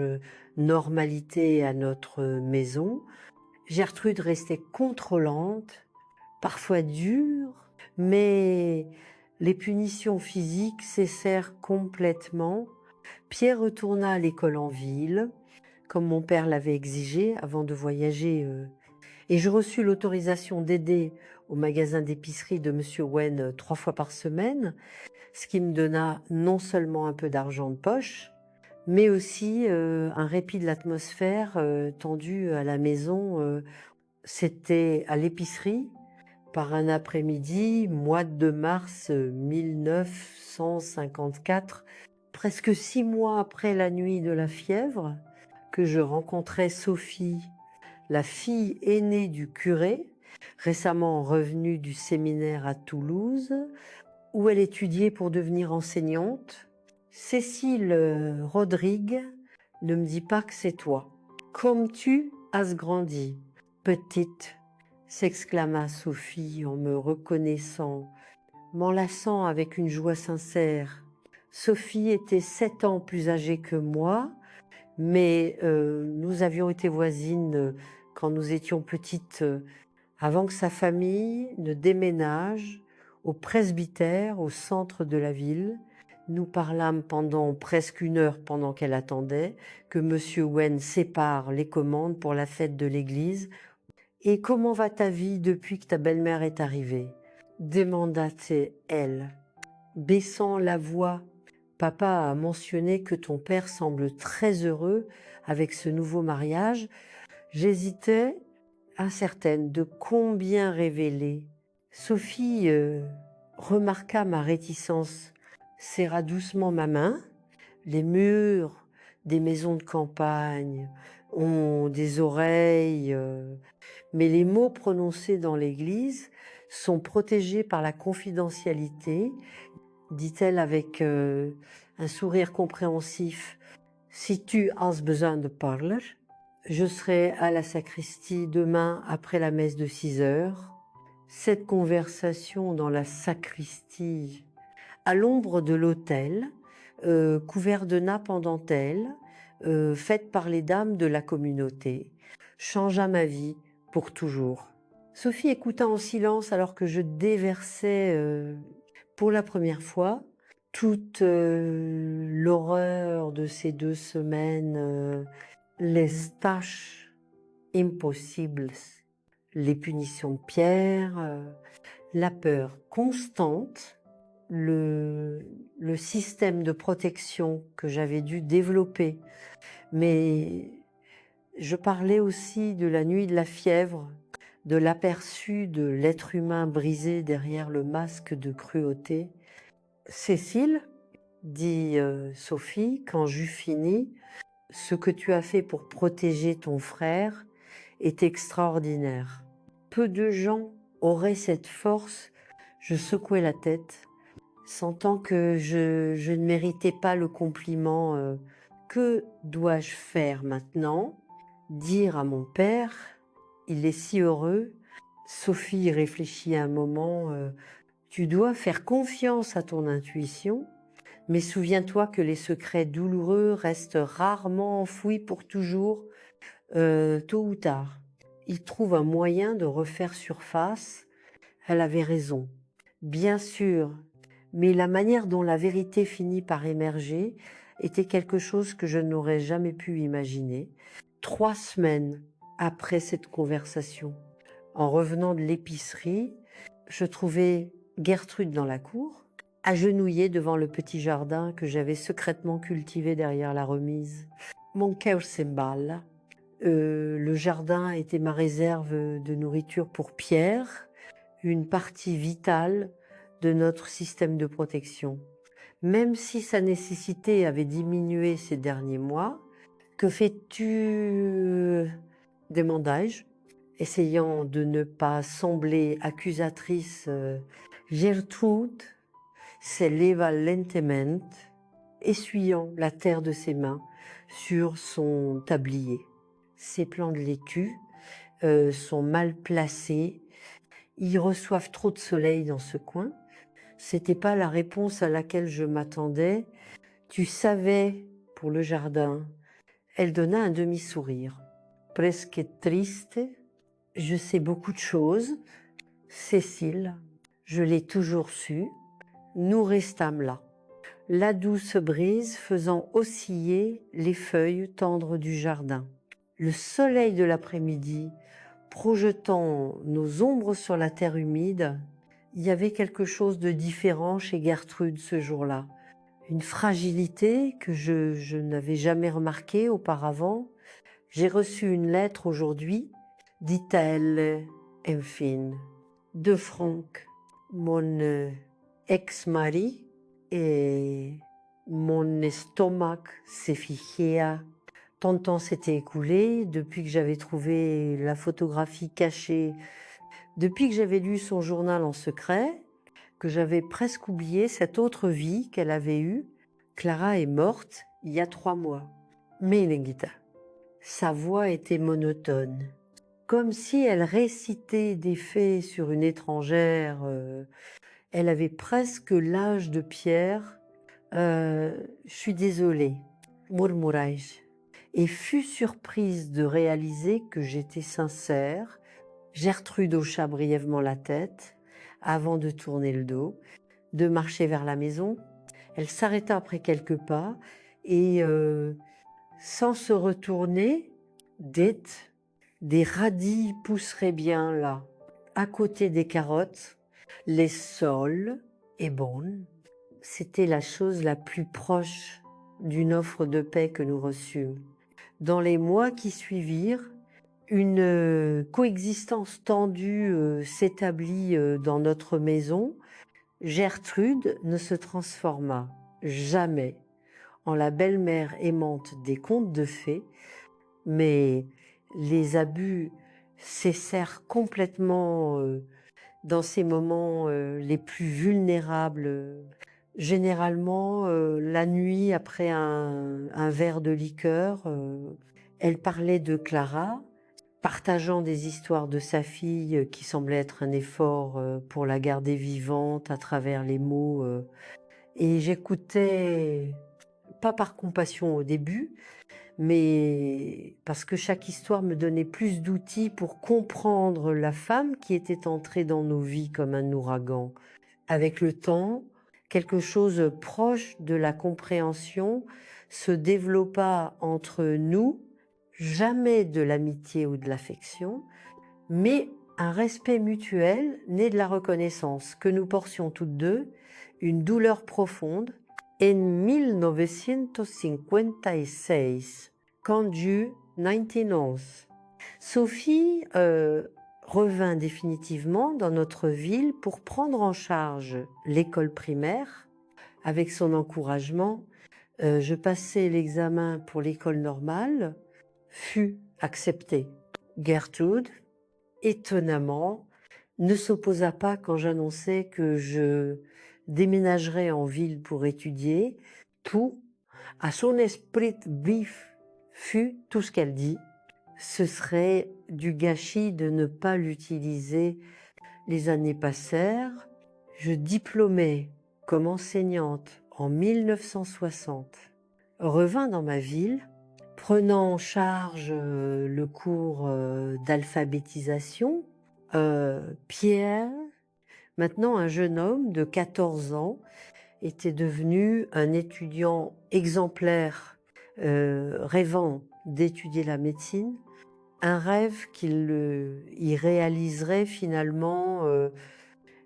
normalité à notre maison. Gertrude restait contrôlante, parfois dure, mais les punitions physiques cessèrent complètement. Pierre retourna à l'école en ville, comme mon père l'avait exigé avant de voyager, et je reçus l'autorisation d'aider au magasin d'épicerie de Monsieur Wen 3 fois par semaine, ce qui me donna non seulement un peu d'argent de poche, mais aussi un répit de l'atmosphère tendue à la maison. C'était à l'épicerie, par un après-midi, mois de mars 1954, presque 6 mois après la nuit de la fièvre, que je rencontrais Sophie, la fille aînée du curé, récemment revenue du séminaire à Toulouse, où elle étudiait pour devenir enseignante. Cécile Rodrigue, ne me dis pas que c'est toi. Comme tu as grandi, petite, s'exclama Sophie en me reconnaissant, m'enlaçant avec une joie sincère. Sophie était 7 ans plus âgée que moi, mais nous avions été voisines quand nous étions petites, avant que sa famille ne déménage au presbytère, au centre de la ville. Nous parlâmes pendant presque 1 heure pendant qu'elle attendait que Monsieur Wen sépare les commandes pour la fête de l'église. « Et comment va ta vie depuis que ta belle-mère est arrivée ?» demanda-t-elle, baissant la voix. « Papa a mentionné que ton père semble très heureux avec ce nouveau mariage. » J'hésitais, incertaine de combien révéler. Sophie remarqua ma réticence, serra doucement ma main. Les murs des maisons de campagne ont des oreilles, mais les mots prononcés dans l'église sont protégés par la confidentialité, dit-elle avec un sourire compréhensif. Si tu as besoin de parler, je serai à la sacristie demain après la messe de 6 heures. Cette conversation dans la sacristie, à l'ombre de l'autel, couvert de nappes en dentelle, faite par les dames de la communauté, changea ma vie pour toujours. Sophie écouta en silence alors que je déversais pour la première fois toute l'horreur de ces 2 semaines, les tâches impossibles, les punitions de Pierre, la peur constante, le système de protection que j'avais dû développer. Mais je parlais aussi de la nuit de la fièvre, de l'aperçu de l'être humain brisé derrière le masque de cruauté. « Cécile, dit Sophie, quand j'eus fini, ce que tu as fait pour protéger ton frère est extraordinaire. Peu de gens auraient cette force. » Je secouai la tête, sentant que je ne méritais pas le compliment. Que dois-je faire maintenant? Dire à mon père, il est si heureux. Sophie réfléchit un moment. Tu dois faire confiance à ton intuition, mais souviens-toi que les secrets douloureux restent rarement enfouis pour toujours. Tôt ou tard, il trouve un moyen de refaire surface. Elle avait raison, bien sûr, mais la manière dont la vérité finit par émerger était quelque chose que je n'aurais jamais pu imaginer. 3 semaines après cette conversation, en revenant de l'épicerie, je trouvais Gertrude dans la cour, agenouillée devant le petit jardin que j'avais secrètement cultivé derrière la remise. Mon cœur s'emballe. Le jardin était ma réserve de nourriture pour Pierre, une partie vitale de notre système de protection. Même si sa nécessité avait diminué ces derniers mois, « Que fais-tu » demandai-je, essayant de ne pas sembler accusatrice. Gertrude s'éleva lentement, essuyant la terre de ses mains sur son tablier. Ses plants de l'écu sont mal placés. Ils reçoivent trop de soleil dans ce coin. C'était pas la réponse à laquelle je m'attendais. Tu savais pour le jardin. Elle donna un demi-sourire. Presque triste. Je sais beaucoup de choses. Cécile, je l'ai toujours su. Nous restâmes là. La douce brise faisant osciller les feuilles tendres du jardin. Le soleil de l'après-midi projetant nos ombres sur la terre humide, il y avait quelque chose de différent chez Gertrude ce jour-là. Une fragilité que je n'avais jamais remarquée auparavant. « J'ai reçu une lettre aujourd'hui, dit-elle, enfin, de Franck, mon ex-mari, et mon estomac s'est figé. Tant de temps s'était écoulé depuis que j'avais trouvé la photographie cachée Depuis que j'avais lu son journal en secret, que j'avais presque oublié cette autre vie qu'elle avait eue, Clara est morte il y a 3 mois. Mais Lenguita, sa voix était monotone, comme si elle récitait des faits sur une étrangère. Elle avait presque l'âge de Pierre. Je suis désolée, murmurai je, et fut surprise de réaliser que j'étais sincère. Gertrude hocha brièvement la tête avant de tourner le dos, de marcher vers la maison. Elle s'arrêta après quelques pas et, sans se retourner, dit: des radis pousseraient bien là, à côté des carottes, les sols est bonne. C'était la chose la plus proche d'une offre de paix que nous reçûmes. Dans les mois qui suivirent, une coexistence tendue s'établit dans notre maison. Gertrude ne se transforma jamais en la belle-mère aimante des contes de fées, mais les abus cessèrent complètement dans ces moments les plus vulnérables. Généralement, la nuit, après un verre de liqueur, elle parlait de Clara, partageant des histoires de sa fille qui semblait être un effort pour la garder vivante à travers les mots. Et j'écoutais, pas par compassion au début, mais parce que chaque histoire me donnait plus d'outils pour comprendre la femme qui était entrée dans nos vies comme un ouragan. Avec le temps, quelque chose proche de la compréhension se développa entre nous, jamais de l'amitié ou de l'affection, mais un respect mutuel né de la reconnaissance que nous portions toutes deux, une douleur profonde. En 1956, Canju 1911, Sophie revint définitivement dans notre ville pour prendre en charge l'école primaire. Avec son encouragement, je passai l'examen pour l'école normale, fut acceptée. Gertrude, étonnamment, ne s'opposa pas quand j'annonçais que je déménagerais en ville pour étudier. Tout, à son esprit vif, fut tout ce qu'elle dit. Ce serait du gâchis de ne pas l'utiliser. Les années passèrent. Je diplômai comme enseignante en 1960. Revins dans ma ville, prenant en charge le cours d'alphabétisation. Pierre, maintenant un jeune homme de 14 ans, était devenu un étudiant exemplaire, rêvant d'étudier la médecine, un rêve qu'il y réaliserait finalement,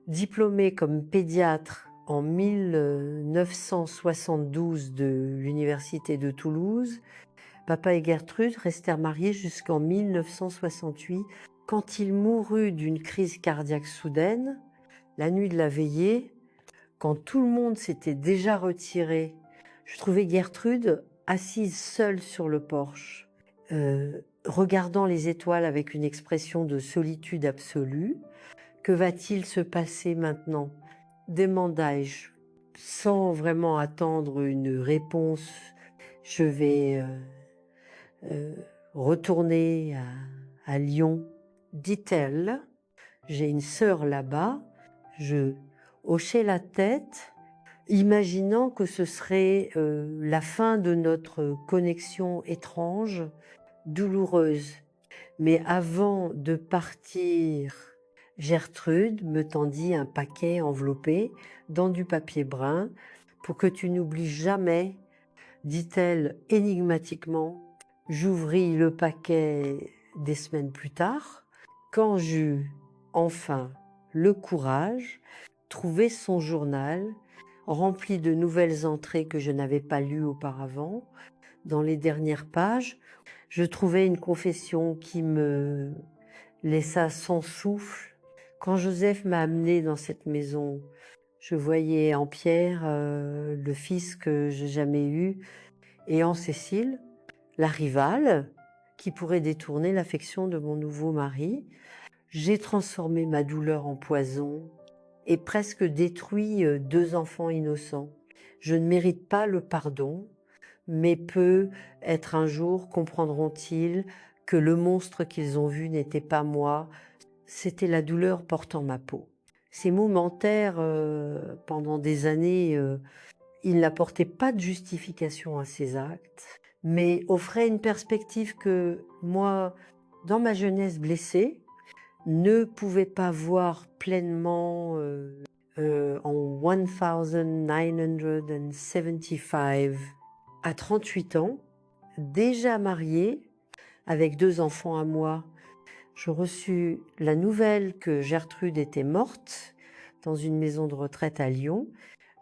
diplômé comme pédiatre en 1972 de l'université de Toulouse. Papa et Gertrude restèrent mariés jusqu'en 1968, quand il mourut d'une crise cardiaque soudaine, la nuit de la veillée. Quand tout le monde s'était déjà retiré, je trouvais Gertrude assise seule sur le porche, regardant les étoiles avec une expression de solitude absolue. Que va-t-il se passer maintenant? Demandai-je, sans vraiment attendre une réponse. Je vais retourner à Lyon, dit-elle. J'ai une sœur là-bas. Je hochai la tête, imaginant que ce serait la fin de notre connexion étrange, douloureuse. Mais avant de partir, Gertrude me tendit un paquet enveloppé dans du papier brun. Pour que tu n'oublies jamais, dit-elle énigmatiquement. J'ouvris le paquet des semaines plus tard, quand j'eus enfin le courage, trouvé son journal, rempli de nouvelles entrées que je n'avais pas lues auparavant. Dans les dernières pages, je trouvais une confession qui me laissa sans souffle. Quand Joseph m'a amenée dans cette maison, je voyais en Pierre le fils que j'ai jamais eu, et en Cécile, la rivale qui pourrait détourner l'affection de mon nouveau mari. J'ai transformé ma douleur en poison et presque détruit 2 enfants innocents. Je ne mérite pas le pardon, mais peut-être un jour comprendront-ils que le monstre qu'ils ont vu n'était pas moi, c'était la douleur portant ma peau. Ces momentaires, pendant des années, ils n'apportaient pas de justification à ces actes, mais offraient une perspective que moi, dans ma jeunesse blessée, ne pouvais pas voir pleinement en 1975, à 38 ans, déjà mariée, avec 2 enfants à moi. Je reçus la nouvelle que Gertrude était morte dans une maison de retraite à Lyon.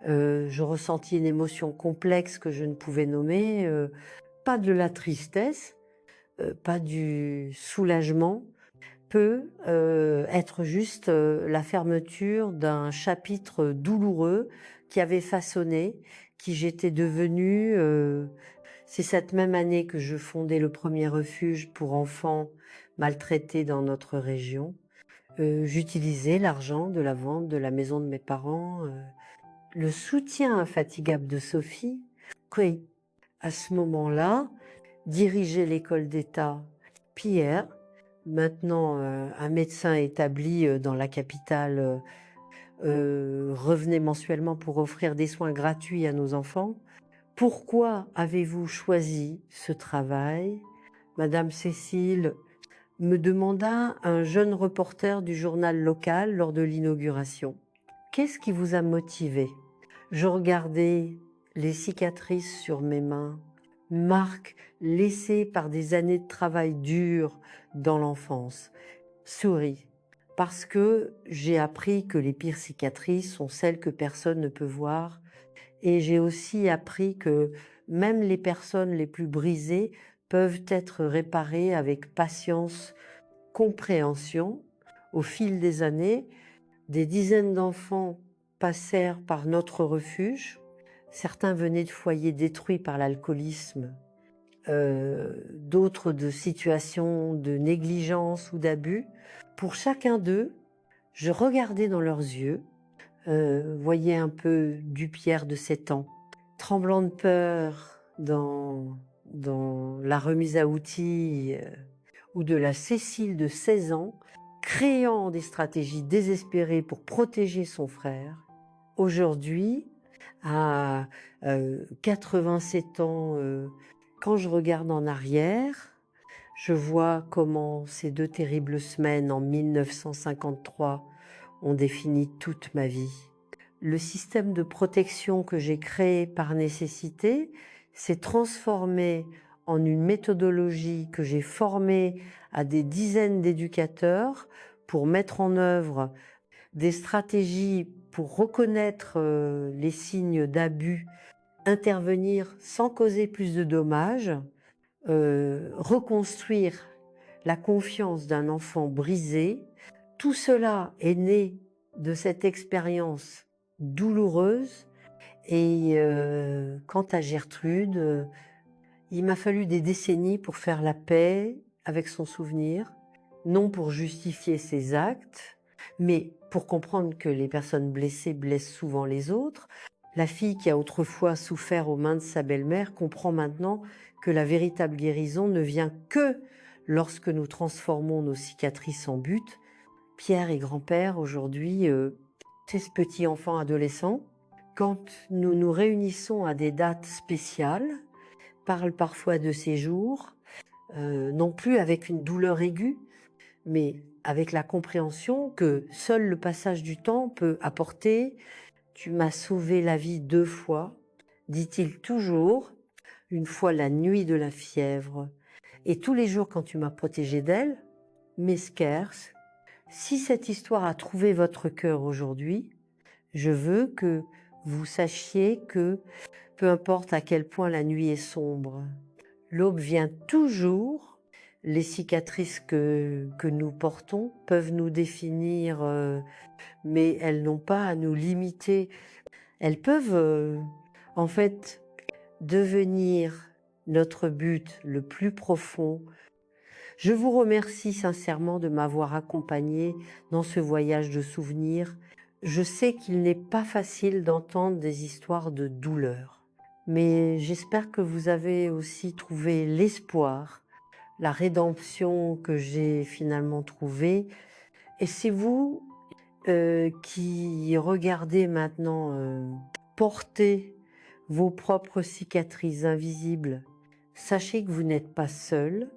Je ressentis une émotion complexe que je ne pouvais nommer, pas de la tristesse, pas du soulagement, peut être juste la fermeture d'un chapitre douloureux qui avait façonné qui j'étais devenue. C'est cette même année que je fondais le premier refuge pour enfants maltraités dans notre région. J'utilisais l'argent de la vente de la maison de mes parents, le soutien infatigable de Sophie, qui, à ce moment-là, dirigeait l'école d'État Pierre, maintenant un médecin établi dans la capitale, revenait mensuellement pour offrir des soins gratuits à nos enfants. Pourquoi avez-vous choisi ce travail? Madame Cécile, me demanda un jeune reporter du journal local lors de l'inauguration. Qu'est-ce qui vous a motivé? Je regardais les cicatrices sur mes mains, marques laissées par des années de travail dur dans l'enfance. Souris, parce que j'ai appris que les pires cicatrices sont celles que personne ne peut voir, et j'ai aussi appris que même les personnes les plus brisées peuvent être réparées avec patience, compréhension. Au fil des années, des dizaines d'enfants passèrent par notre refuge. Certains venaient de foyers détruits par l'alcoolisme, d'autres de situations de négligence ou d'abus. Pour chacun d'eux, je regardais dans leurs yeux, voyais un peu du Pierre de 7 ans, tremblant de peur dans la remise à outils, ou de la Cécile de 16 ans, créant des stratégies désespérées pour protéger son frère. Aujourd'hui, à 87 ans, quand je regarde en arrière, je vois comment ces 2 terribles semaines en 1953 ont défini toute ma vie. Le système de protection que j'ai créé par nécessité s'est transformé en une méthodologie que j'ai formée à des dizaines d'éducateurs pour mettre en œuvre des stratégies pour reconnaître les signes d'abus, intervenir sans causer plus de dommages, reconstruire la confiance d'un enfant brisé. Tout cela est né de cette expérience douloureuse. Et quant à Gertrude, il m'a fallu des décennies pour faire la paix avec son souvenir, non pour justifier ses actes, mais pour comprendre que les personnes blessées blessent souvent les autres. La fille qui a autrefois souffert aux mains de sa belle-mère comprend maintenant que la véritable guérison ne vient que lorsque nous transformons nos cicatrices en but. Pierre est grand-père aujourd'hui, c'est ce petit enfant adolescent. Quand nous nous réunissons à des dates spéciales, parle parfois de ces jours, non plus avec une douleur aiguë, mais avec la compréhension que seul le passage du temps peut apporter. Tu m'as sauvé la vie 2 fois, dit-il toujours, une fois la nuit de la fièvre, et tous les jours quand tu m'as protégé d'elle, mes scarces. Si cette histoire a trouvé votre cœur aujourd'hui, je veux que vous sachiez que, peu importe à quel point la nuit est sombre, l'aube vient toujours. Les cicatrices que nous portons peuvent nous définir, mais elles n'ont pas à nous limiter. Elles peuvent en fait devenir notre but le plus profond, Je vous remercie sincèrement de m'avoir accompagné dans ce voyage de souvenirs. Je sais qu'il n'est pas facile d'entendre des histoires de douleur, mais j'espère que vous avez aussi trouvé l'espoir, la rédemption que j'ai finalement trouvée. Et c'est vous qui regardez maintenant porter vos propres cicatrices invisibles. Sachez que vous n'êtes pas seul.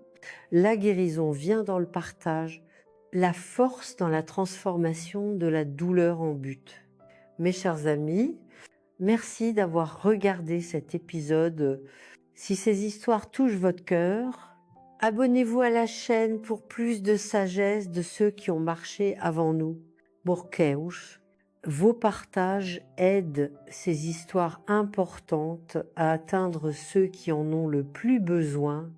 La guérison vient dans le partage, la force dans la transformation de la douleur en but. Mes chers amis, merci d'avoir regardé cet épisode. Si ces histoires touchent votre cœur, abonnez-vous à la chaîne pour plus de sagesse de ceux qui ont marché avant nous. Borkeus, vos partages aident ces histoires importantes à atteindre ceux qui en ont le plus besoin.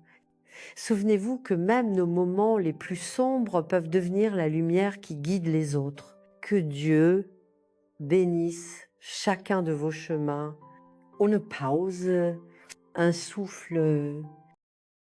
Souvenez-vous que même nos moments les plus sombres peuvent devenir la lumière qui guide les autres. Que Dieu bénisse chacun de vos chemins. Ohne Pause, un souffle